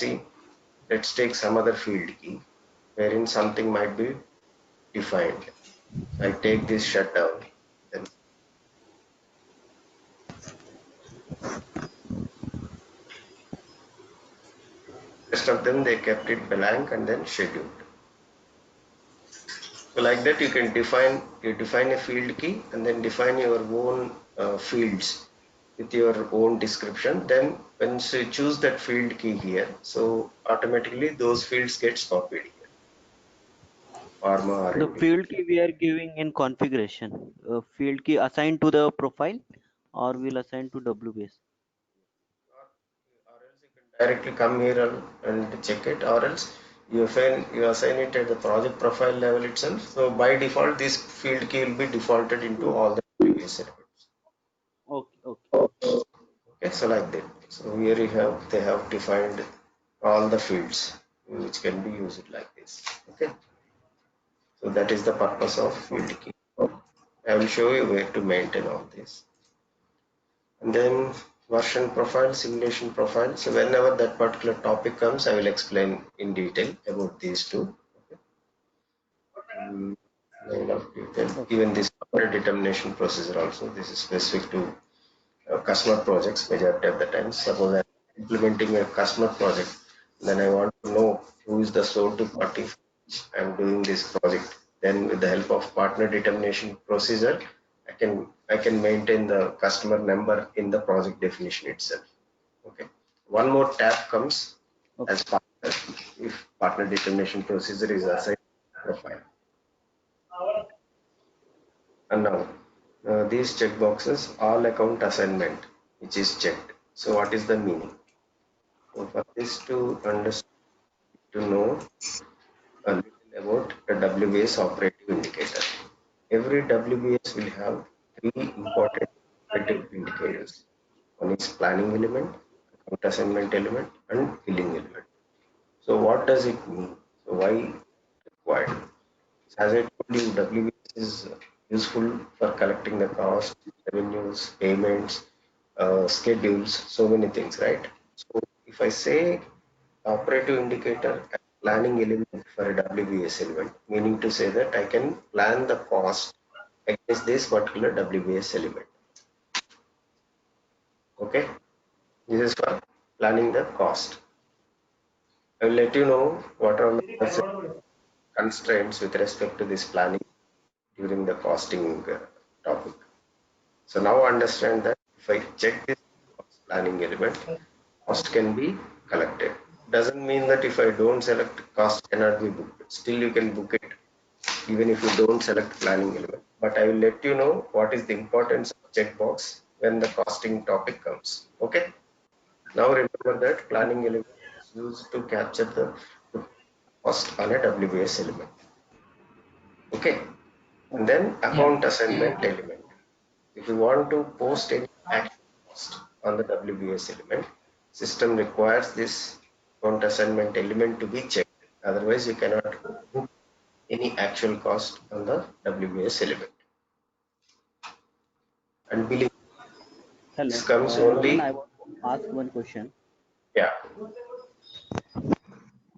take some other field key wherein something might be defined. I take this shutdown, then rest of them they kept it blank and then scheduled. So like that you can define a field key and then define your own fields with your own description. Then once you choose that field key here, so automatically those fields gets copied here. Pharma The R&D. field key we are giving in configuration. Field key assigned to the profile or will assign to WBS. Or else you can directly come here and check it, or else you assign it at the project profile level itself. So by default, this field key will be defaulted into all the previous elements. Okay, okay. Okay, so like that. So here you have they have defined all the fields which can be used like this. Okay, so that is the purpose of field key. I will show you where to maintain all this. And then version profile, simulation profile. So whenever that particular topic comes, I will explain in detail about these two. Mm, Line of detail. Okay. Even this determination procedure also, this is specific to customer projects majority of the time. Suppose I'm implementing a customer project, then I want to know who is the sole to party. I'm doing this project. Then with the help of partner determination procedure, I can maintain the customer number in the project definition itself. Okay. One more tab comes Okay. as partner if partner determination procedure is assigned profile. And now these checkboxes all account assignment which is checked. So what is the meaning? So for this to understand to know a little about a WBS operative indicator. Every WBS will have three important operative indicators. One is planning element, account assignment element, and billing element. So what does it mean? So why required? As I told you, WBS is useful for collecting the cost, revenues, payments, schedules, so many things, right? So if I say operative indicator and planning element for a WBS element, meaning to say that I can plan the cost against this particular WBS element. Okay, this is for planning the cost. I will let you know what are the constraints with respect to this planning during the costing topic. So now understand that if I check this cost planning element, cost can be collected. Doesn't mean that if I don't select cost cannot be booked. Still you can book it even if you don't select planning element. But I will let you know what is the importance of checkbox when the costing topic comes. Okay. Now remember that planning element is used to capture the cost on a WBS element. Okay. And then Yeah. account assignment element. If you want to post any action cost on the WBS element, system requires this account assignment element to be checked. Otherwise, you cannot book any actual cost on the WBS element. And billing, this Hello. comes Gagan, only, I want to ask one question. yeah,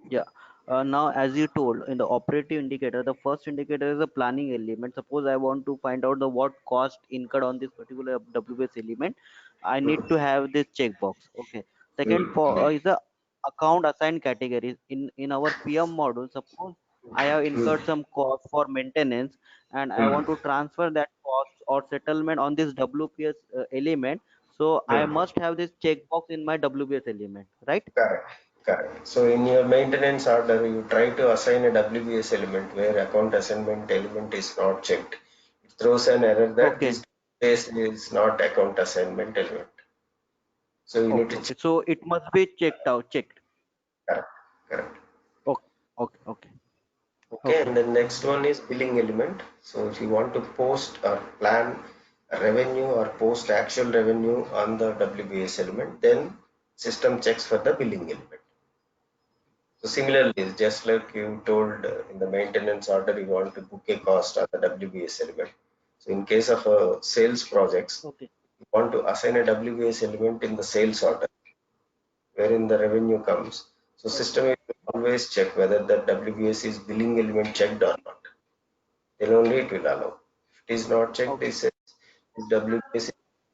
Yeah. Now, as you told in the operative indicator, the first indicator is a planning element. Suppose I want to find out the what cost incurred on this particular WBS element, I need to have this checkbox. Okay. Second, for is the account assigned categories in our PM module. Suppose I have incurred some cost for maintenance, and I want to transfer that cost or settlement on this WPS element. So I must have this checkbox in my WBS element, right? correct, correct. So in your maintenance order, you try to assign a WBS element where account assignment element is not checked. It throws an error that Okay. this case is not account assignment element. So you need Okay, to okay. check. So it must be checked out, checked. Correct, correct. Okay, okay, okay, Okay, okay, and the next one is billing element. So if you want to post or plan revenue or post actual revenue on the WBS element, then system checks for the billing element. So similarly, it's just like you told in the maintenance order, you want to book a cost on the WBS element. So in case of sales projects, okay, you want to assign a WBS element in the sales order wherein the revenue comes. So system will always check whether the WBS is billing element checked or not. Then only it will allow. If it is not checked, it okay, says this WBS is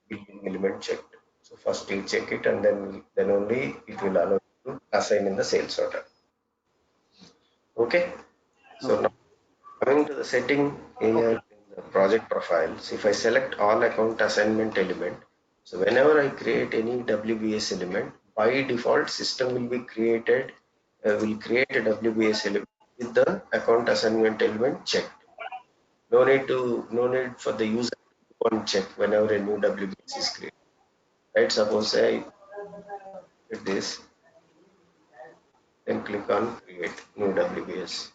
billing element checked. So first you check it and then only it will allow you to assign in the sales order. Okay. So now okay, coming to the setting here okay, in the project profiles, if I select all account assignment element, So whenever I create any WBS element, by default system will create a WBS element with the account assignment element checked. No need for the user to go and check whenever a new WBS is created. Right? Suppose I did this, then click on create new WBS.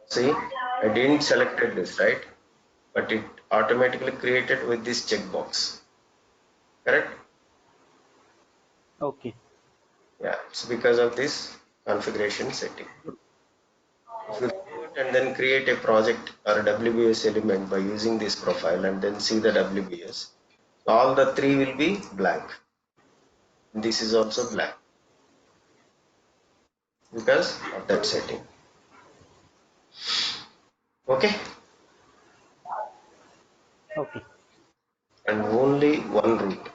See, I didn't selected this, right? But it automatically created with this checkbox. Correct? Okay. Yeah, it's because of this configuration setting. If you reboot and then create a project or a WBS element by using this profile and then see the WBS, all the three will be blank. This is also blank because of that setting. Okay, Okay. and only one root.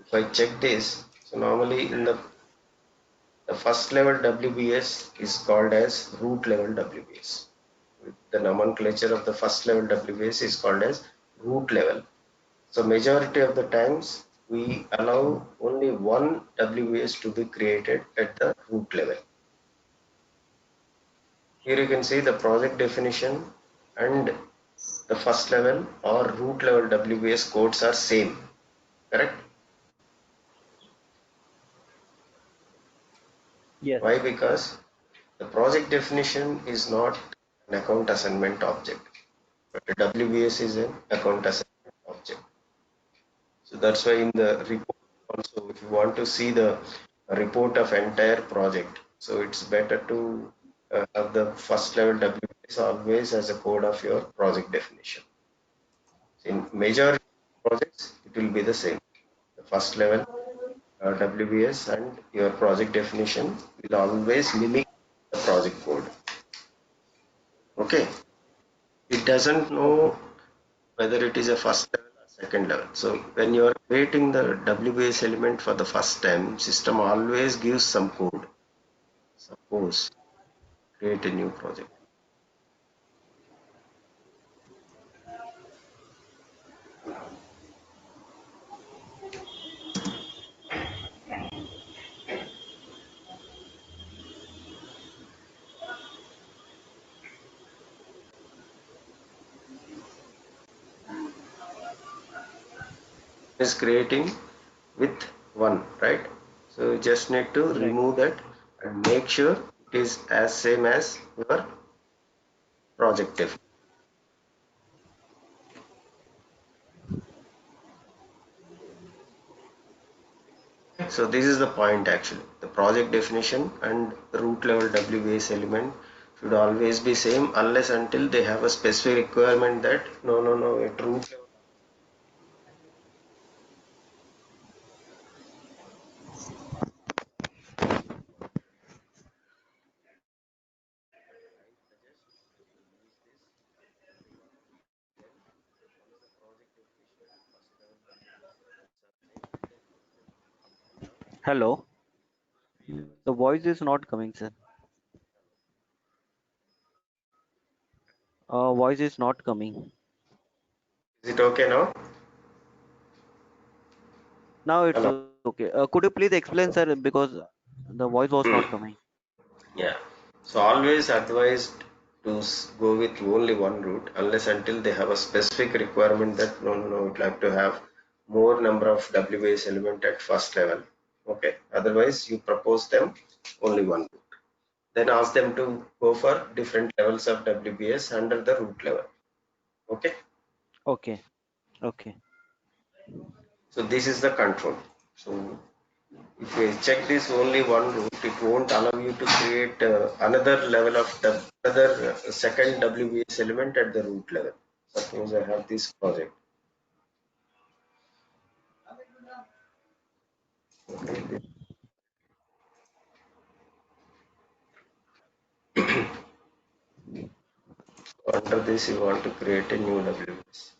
If I check this, so normally in the first level WBS is called as root level WBS. The nomenclature of the first level WBS is called as root level. So majority of the times we allow only one WBS to be created at the root level. Here you can see the project definition and the first level or root level WBS codes are same, correct? Yes. Why? Because the project definition is not an account assignment object, but the WBS is an account assignment object. So that's why in the report also, if you want to see the report of entire project, so it's better to have the first level WBS always as a code of your project definition. In majority projects, it will be the same. The first level WBS and your project definition will always mimic the project code. Okay, it doesn't know whether it is a first level or second level. So when you are creating the WBS element for the first time, system always gives some code. Suppose create a new project. Is creating with one, right? So you just need to Right. remove that and make sure it is as same as your project definition. So this is the point actually. The project definition and root level WBS element should always be same unless until they have a specific requirement that no, at root level. Hello. The voice is not coming, sir. Voice is not coming. Is it okay now? Now it's Hello. okay. Could you please explain, sir, because the voice was not Hmm. coming. Yeah. So always advised to go with only one route unless until they have a specific requirement that no, we'd like to have more number of WBS element at first level. Okay. Otherwise, you propose them only one route. Then ask them to go for different levels of WBS under the root level. Okay. Okay. Okay. So this is the control. So if you check this only one route, it won't allow you to create another level of the another second WBS element at the root level. Suppose I have this project. Okay. Under this, you want to create a new WBS.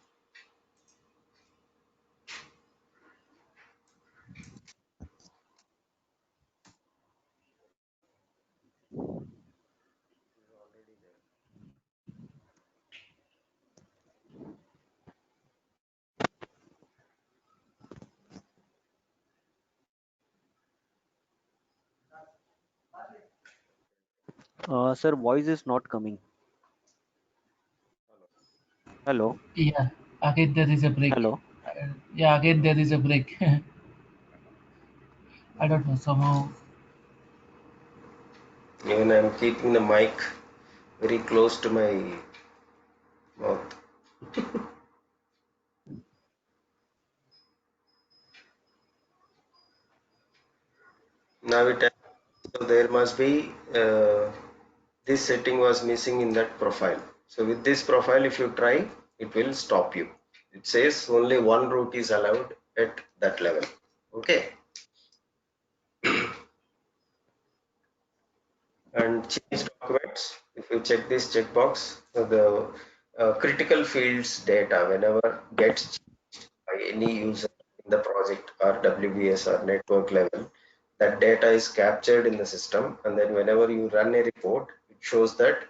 Sir, voice is not coming. Hello, Yeah, again there is a break. hello. Yeah, again there is a break. I don't know, somehow. Even I'm keeping the mic very close to my mouth. Now it has, so there must be this setting was missing in that profile. So with this profile, if you try, it will stop you. It says only one route is allowed at that level. Okay. And change documents. If you check this checkbox, the critical fields data whenever gets by any user in the project or WBS or network level, that data is captured in the system, and then whenever you run a report, it shows that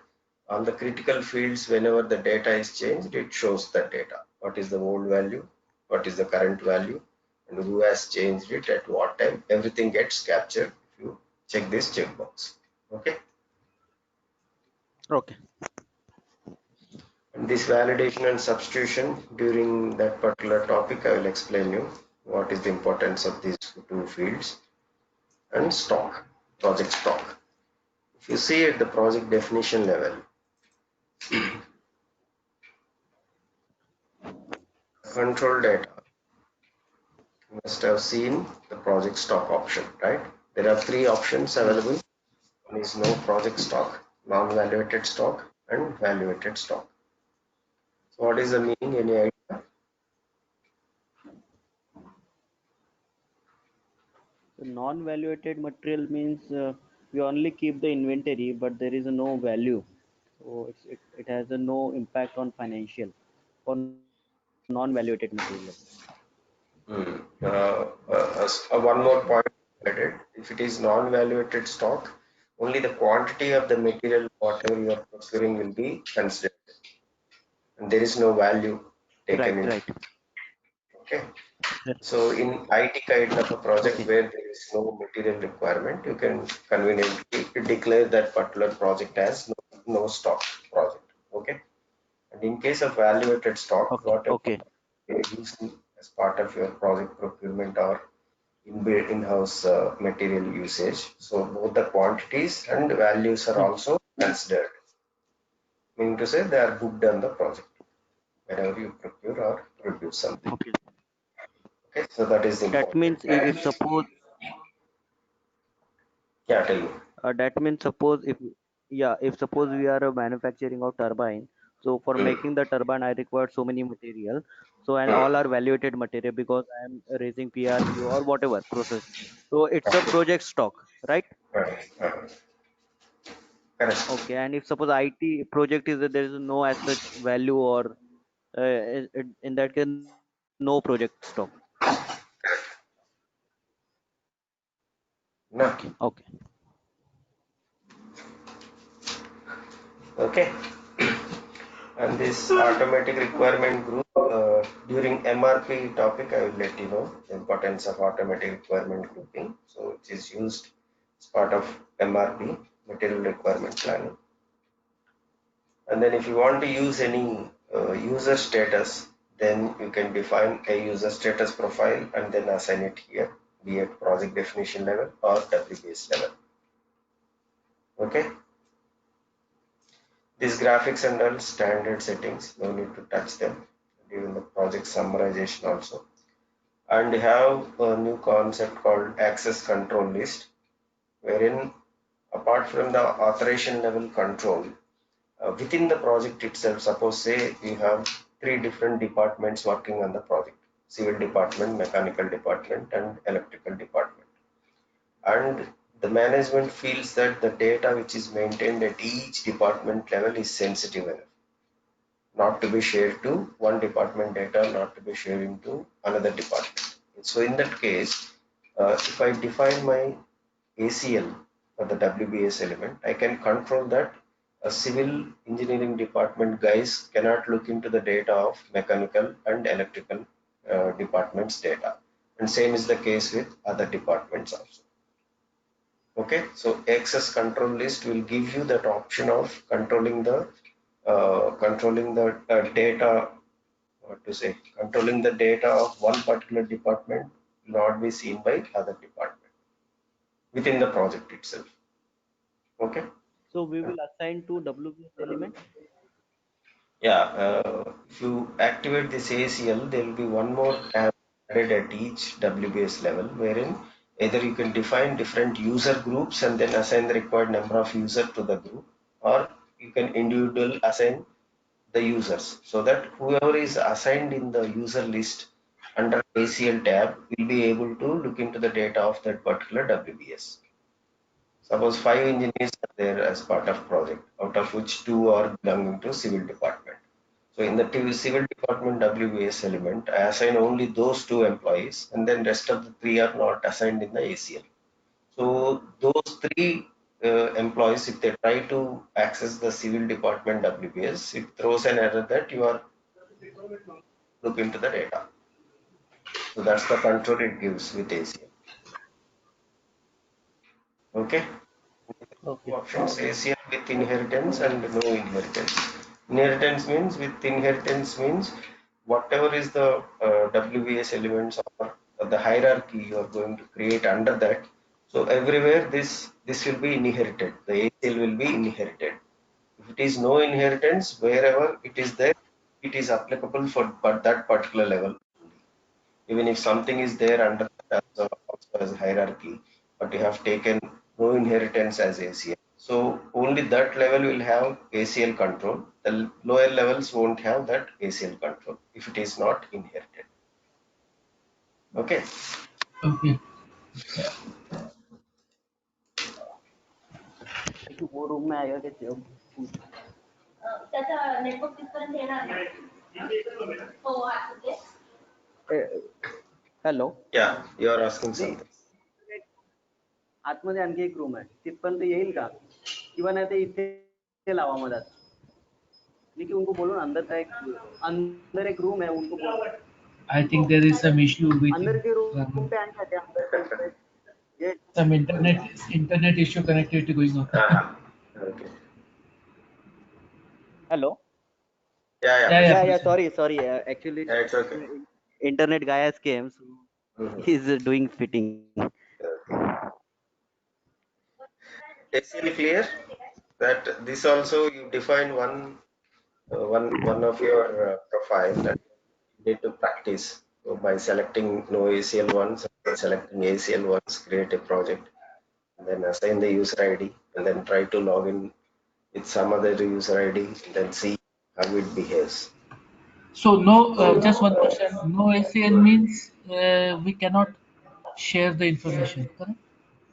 on the critical fields, whenever the data is changed, it shows the data. What is the old value, what is the current value, and who has changed it at what time. Everything gets captured if you check this checkbox. Okay. Okay. And this validation and substitution during that particular topic, I will explain you what is the importance of these two fields. And stock, project stock. If you see at the project definition level, control data, you must have seen the project stock option, right? There are three options Yes. available. One is no project stock, non-valuated stock, and valuated stock. So what is the meaning? Any idea? So non-valuated material means we only keep the inventory, but there is no value. So it has a no impact on financial for non-valuated material. Hmm. One more point added. If it is non-valuated stock, only the quantity of the material, whatever you are procuring, will be considered, and there is no value Right, taken in. right. Okay. Yes. So in IT kind of a project Okay. where there is no material requirement, you can conveniently declare that particular project as no stock project. Okay. And in case of valuated stock, Okay. whatever Okay. you're using as part of your project procurement or in-house material usage. So both the quantities and values are Hmm. also considered, meaning to say they are booked on the project whenever you procure or produce something. Okay. Okay, so that is That important. means if suppose Yeah, tell me. that means suppose if yeah, if suppose we are manufacturing of turbine, so for Mm, making the turbine I require so many material, so and all mm, are valuated material because I am raising PRQ or whatever process, so it's a project stock, right? correct. Correct. Okay. And if suppose IT project is that there is no as such value or in that case no project stock. No. Okay. Okay. Okay. And this automatic requirement group during MRP topic, I will let you know the importance of automatic requirement grouping. So it is used as part of MRP, material requirement planning. And then if you want to use any user status, then you can define a user status profile and then assign it here, be at project definition level or WBS level. Okay. These graphics and all standard settings, no need to touch them during the project summarization also. And have a new concept called access control list, wherein apart from the authorization level control, within the project itself, suppose say you have three different departments working on the project: civil department, mechanical department, and electrical department. And the management feels that the data which is maintained at each department level is sensitive enough not to be shared to one department data, not to be sharing to another department. So in that case, if I define my ACL for the WBS element, I can control that a civil engineering department guys cannot look into the data of mechanical and electrical departments data. And same is the case with other departments also. Okay, so access control list will give you that option of controlling the data, what to say, controlling the data of one particular department will not be seen by other department within the project itself. Okay. So we will assign two WBS element. Yeah, if you activate this ACL, there will be one more tab added at each WBS level, wherein either you can define different user groups and then assign the required number of users to the group, or you can individual assign the users, so that whoever is assigned in the user list under ACL tab will be able to look into the data of that particular WBS. Suppose 5 engineers are there as part of project, out of which 2 are belonging to civil department. So in the civil department WBS element, I assign only those 2 employees, and then rest of the 3 are not assigned in the ACL. So those 3 employees, if they try to access the civil department WBS, it throws an error that you are look into the data. So that's the control it gives with ACL. Okay. Okay. Options: ACL with inheritance and no inheritance. Inheritance means, with inheritance means whatever is the WBS elements or the hierarchy you are going to create under that. So everywhere this will be inherited. The ACL will be inherited. If it is no inheritance, wherever it is there, it is applicable for but that particular level. Even if something is there under that also as hierarchy, but you have taken no inheritance as ACL. So only that level will have ACL control. The lower levels won't have that ACL control if it is not inherited. Okay. Okay. तू वो room में आएगा कैसे अब त्याचा network तिथपर्यंत येणार नाही हो असते hello Yeah, you are asking नाही something. आतमध्ये आणखी एक रूम आहे तिथपर्यंत येईल का किंवा नाही ते इथे लावा मधात लेकिन उनको बोलो ना अंदर एक रूम है उनको बोलो I think there is some issue with अंदर के रूम पे आने आते अंदर ये some internet issue connectivity going on. Okay. Hello Yeah, Yeah, yeah please. sorry actually yeah, it's okay. internet guy has came so Mhm. he's doing fitting. Okay. ACL clear? That this also you define one of your profile that you need to practice. So by selecting no ACL ones, selecting ACL ones, create a project, and then assign the user ID, and then try to log in with some other user ID, and then see how it behaves. So no, just one question. No ACL means we cannot share the information, correct?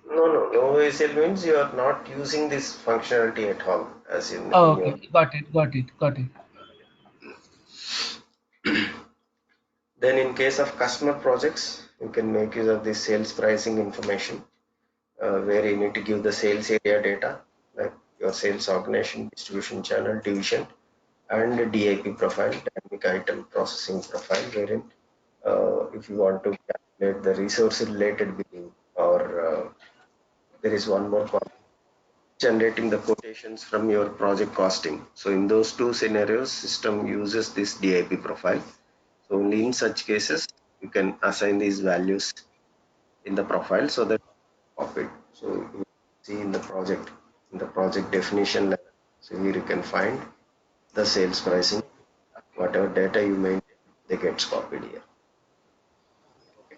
No ACL means you are not using this functionality at all, as Oh, in your. okay. Got it. Then in case of customer projects, you can make use of this sales pricing information, where you need to give the sales area data, like your sales organization, distribution channel, division, and DIP profile, dynamic item processing profile, wherein if you want to calculate the resource related billing, or there is one more column, generating the quotations from your project costing. So in those 2 scenarios, system uses this DIP profile. So only in such cases you can assign these values in the profile, so that of it. So you see in the project definition level. So here you can find the sales pricing, whatever data you maintain, they gets copied here. Okay.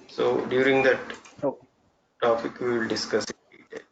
So during that Okay. topic, we will discuss in detail.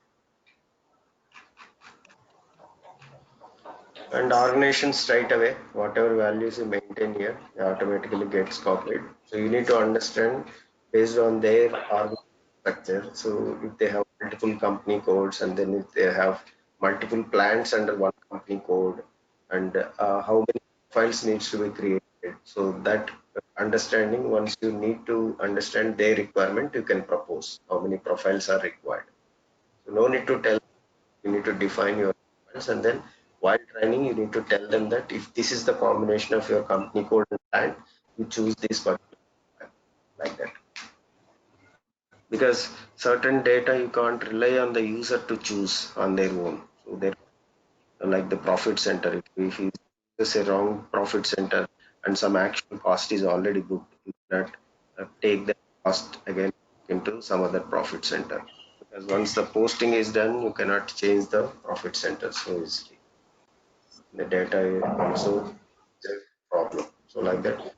And organization straight away, whatever values you maintain here, it automatically gets copied. So you need to understand based on their organization structure. So if they have multiple company codes, and then if they have multiple plants under one company code, and how many files needs to be created. So that understanding, once you need to understand their requirement, you can propose how many profiles are required. So no need to tell, you need to define your requirements, and then while training, you need to tell them that if this is the combination of your company code and plant, you choose this particular, like that. because certain data you can't rely on the user to choose on their own. So there, like the profit center, if you use a wrong profit center and some actual cost is already booked, you cannot take the cost again into some other profit center, because once the posting is done, you cannot change the profit center so easily. The data also is a problem. So like that.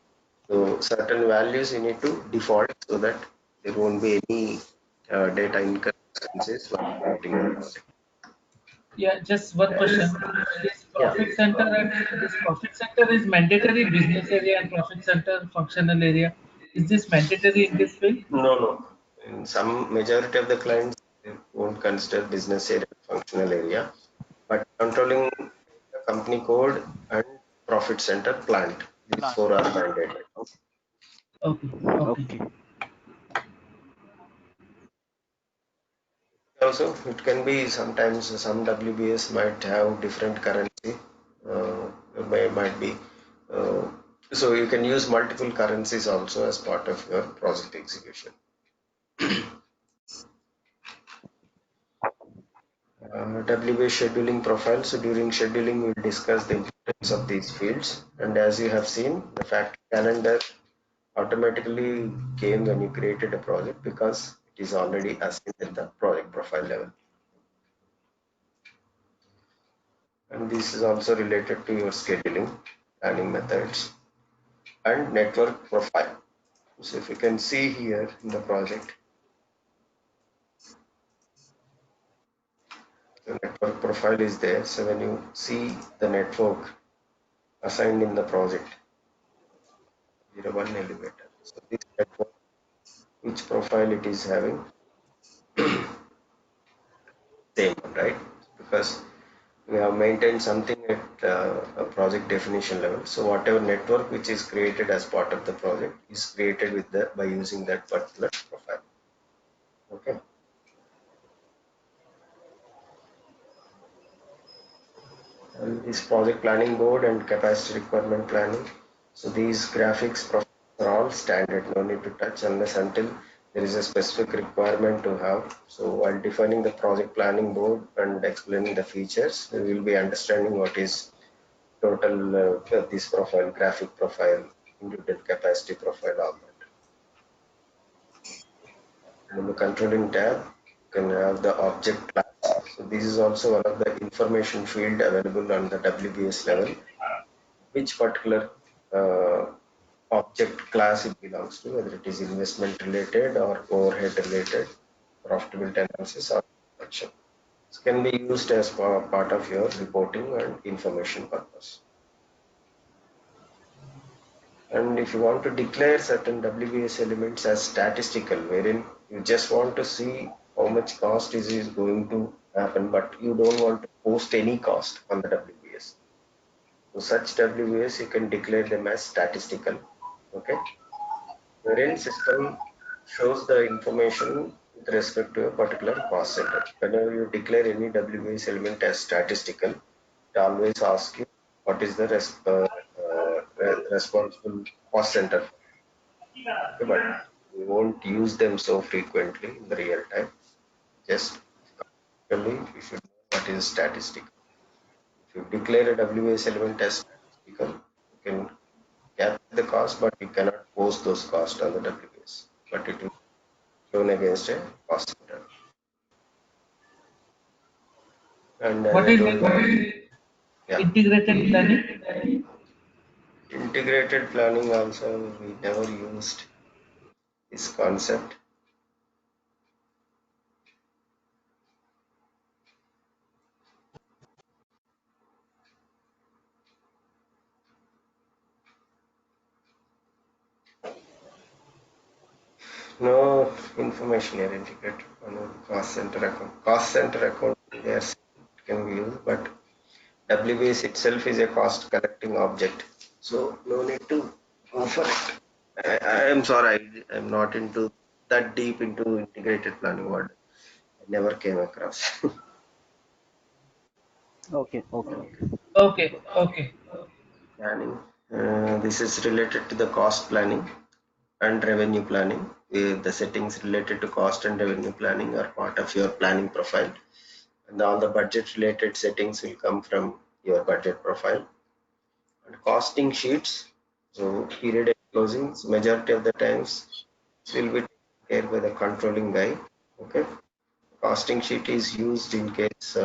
So certain values you need to default so that there won't be any data inconsistencies while creating the project. Yeah, just one question. This Yeah. profit center and this profit center is mandatory business area and profit center functional area. Is this mandatory in this field? No, no. In some majority of the clients, they won't consider business area functional area, but controlling the company code and profit center plant. These Plant. four are mandated. Okay, okay. Okay. Also, it can be sometimes some WBS might have different currency. Might be so you can use multiple currencies also as part of your project execution. WBS scheduling profile. So during scheduling, we'll discuss the importance of these fields. And as you have seen, the fact calendar automatically came when you created a project because it is already assigned at the project profile level. And this is also related to your scheduling, planning methods, and network profile. So if you can see here in the project, the network profile is there. So when you see the network assigned in the project, 01 elevator. So this network, which profile it is having, same, right? Because we have maintained something at a project definition level. So whatever network which is created as part of the project is created with the by using that particular profile. Okay. And this project planning board and capacity requirement planning. So these graphics are all standard, no need to touch unless until there is a specific requirement to have. So while defining the project planning board and explaining the features, we will be understanding what is total this profile, graphic profile, individual capacity profile, all that. And in the controlling tab, you can have the object class. So this is also one of the information field available on the WBS level, which particular uh, object class it belongs to, whether it is investment related or overhead related, profitability analysis or production. This can be used as part of your reporting and information purpose. And if you want to declare certain WBS elements as statistical, wherein you just want to see how much cost is going to happen, but you don't want to post any cost on the WBS. So such WBS you can declare them as statistical. Okay. Wherein system shows the information with respect to a particular cost center. Whenever you declare any WBS element as statistical, it always asks you what is the responsible cost center. Okay, but we won't use them so frequently in the real time. Just really you should know what is statistic. If you declare a WBS element as statistical, you can capture the cost, but you cannot post those costs on the WBS. But it will shown against a cost center. And as What I is told you, yeah, integrated planning? integrated planning also we never used this concept. No information here integrated on cost center account. Cost center account, yes, it can be used, but WBS itself is a cost collecting object, so no need to go for it. I am sorry, I'm not into that deep into integrated planning word. I never came across. Okay. Okay. Okay. Okay, okay. Planning. This is related to the cost planning and revenue planning. the settings related to cost and revenue planning are part of your planning profile, and all the budget related settings will come from your budget profile. And costing sheets, so period end closings, majority of the times will be taken care by the controlling guy. Okay, costing sheet is used in case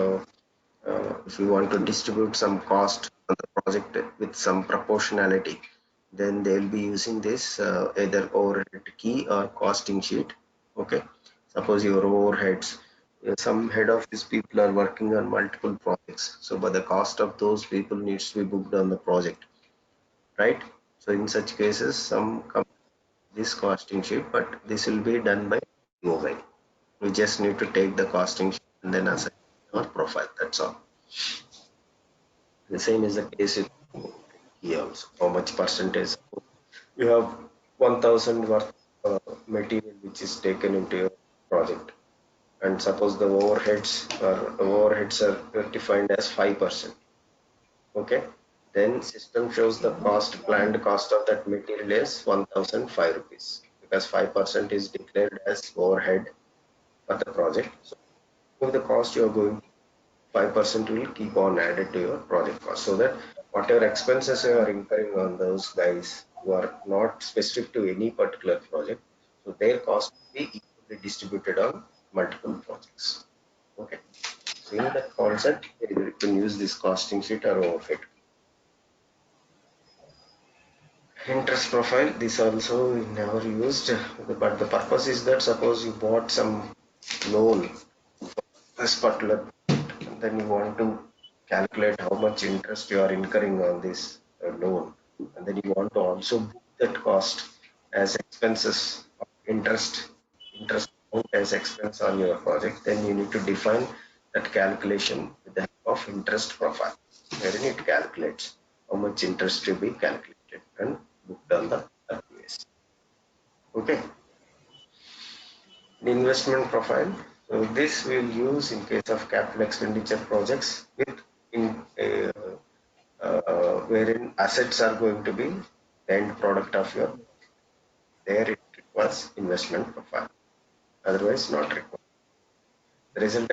if you want to distribute some cost on the project with some proportionality, then they will be using this either overhead key or costing sheet. Okay, suppose your overheads, some head office people are working on multiple projects, so but the cost of those people needs to be booked on the project, right? So in such cases, some come this costing sheet, but this will be done by UI. We just need to take the costing sheet and then assign our profile. That's all. The same is the case with here also. How much percentage? You have 1,000 worth material which is taken into your project, and suppose the overheads are defined as 5%. Okay, then system shows the planned cost of that material is 1,005 rupees, because 5% is declared as overhead for the project. So the cost you are going, 5% will keep on added to your project cost, so that whatever expenses you are incurring on those guys who are not specific to any particular project, so their cost will be equally distributed on multiple projects. Okay, so in that concept, you can use this costing sheet or overhead. Interest profile, this also we never used, but the purpose is that suppose you bought some loan this particular, and then you want to calculate how much interest you are incurring on this loan, and then you want to also book that cost as expenses of interest as expense on your project, then you need to define that calculation with the help of interest profile, wherein it calculates how much interest to be calculated and booked on the RPS. Okay, the investment profile. So this we'll use in case of capital expenditure projects with in wherein assets are going to be the end product of your. There it requires investment profile. Otherwise, not required. The result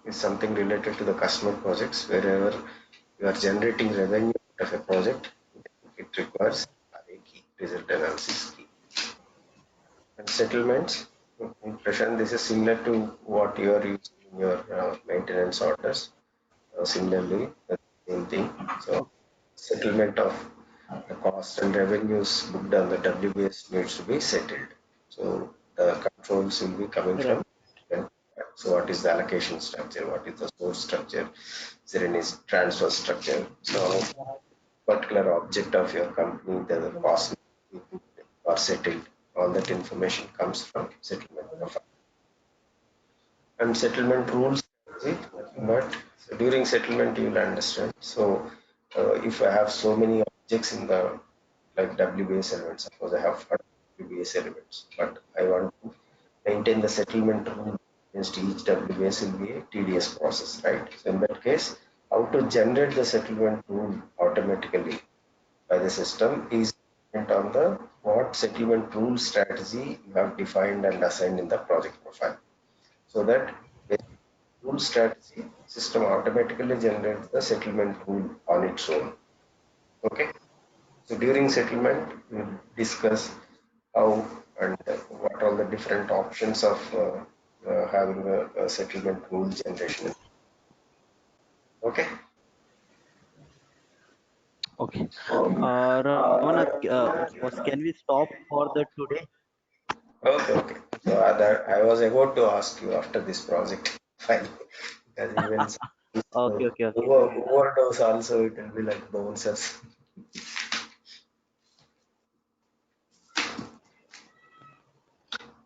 is something related to the customer projects. Wherever you are generating revenue of a project, it requires a key, result analysis key. And settlements, Prashant, this is similar to what you are using in your maintenance orders. Similarly, the same thing. So settlement of the costs and revenues booked on the WBS needs to be settled. So the controls will be coming Right. from. So what is the allocation structure? What is the source structure? Is there any transfer structure? So particular object of your company, the cost are settled. All that information comes from settlement profile. And settlement rules, but during settlement you will understand. So if I have so many objects in the like WBS elements, suppose I have WBS elements, but I want to maintain the settlement rule against each WBS will be a tedious process, right? So in that case, how to generate the settlement rule automatically by the system is on the what settlement rule strategy you have defined and assigned in the project profile, so that rule strategy system automatically generates the settlement rule on its own. Okay, so during settlement we'll discuss how and what are the different options of having a settlement rule generation. Okay. Okay. Ravana, can we stop for the today? Okay. So I was about to ask you after this project fine, because even Okay. overdose also it will be like bouncers.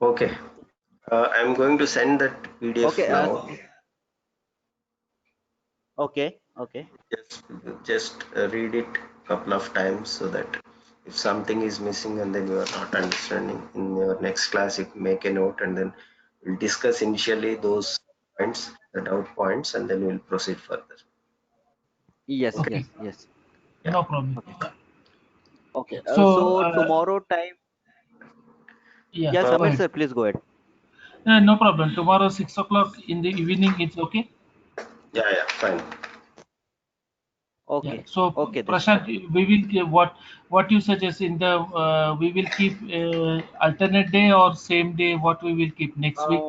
Okay. I'm going to send that PDF Okay. now. Okay. Just read it a couple of times, so that if something is missing and then you are not understanding, in your next class you can make a note, and then we'll discuss initially those points, the doubt points, and then we'll proceed further. Yes. Okay. Yeah. No problem. Okay. Okay. So, So tomorrow time. Yeah, Yeah, go Samir ahead. sir, please go ahead. No problem. Tomorrow 6 o'clock in the evening, it's okay. Yeah, fine. Yeah. Okay, So okay then. Prashant, we will what you suggest in the we will keep alternate day or same day. What we will keep next week?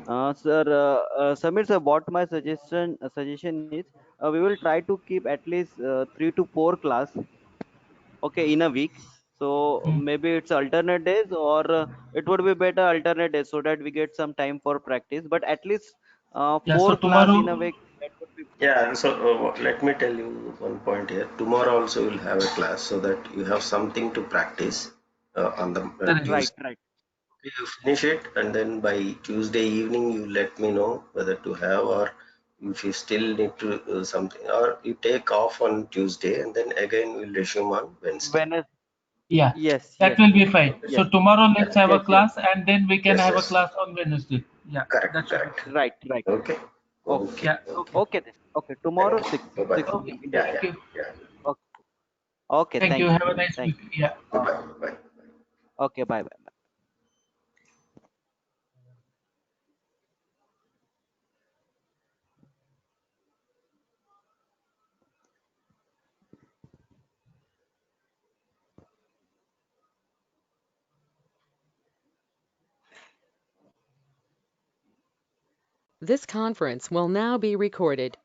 Uh, Sir, Samir sir, what my suggestion is, we will try to keep at least 3 to 4 class, okay, in a week. So Hmm. maybe it's alternate days, or it would be better alternate days so that we get some time for practice. But at least Yeah. So 4 class in a tomorrow. week, that would be Yeah, so let me tell you one point here. Tomorrow also you'll have a class so that you have something to practice on the Correct. right, Tuesday. right. You finish it, and then by Tuesday evening you let me know whether to have, or if you still need to something, or you take off on Tuesday and then again we'll resume on Wednesday. When Yeah, yes, that yes, will be fine. Okay. So yes, tomorrow let's Yeah. have a yes, yes. class and then we can Yes, have a yes. class on Wednesday. Yeah, Correct, that should be correct. fine. Right, right. Okay. Okay, Okay. Yeah. Okay. okay then. Okay, Thank tomorrow you. six, Bye bye. six Okay. p.m. Yeah, Yes. yeah, Thank you. yeah. Okay, okay. Thank you. Thank you. Have a nice Thank week. you. Yeah. Bye bye. Bye. Okay, bye, bye. This conference will now be recorded.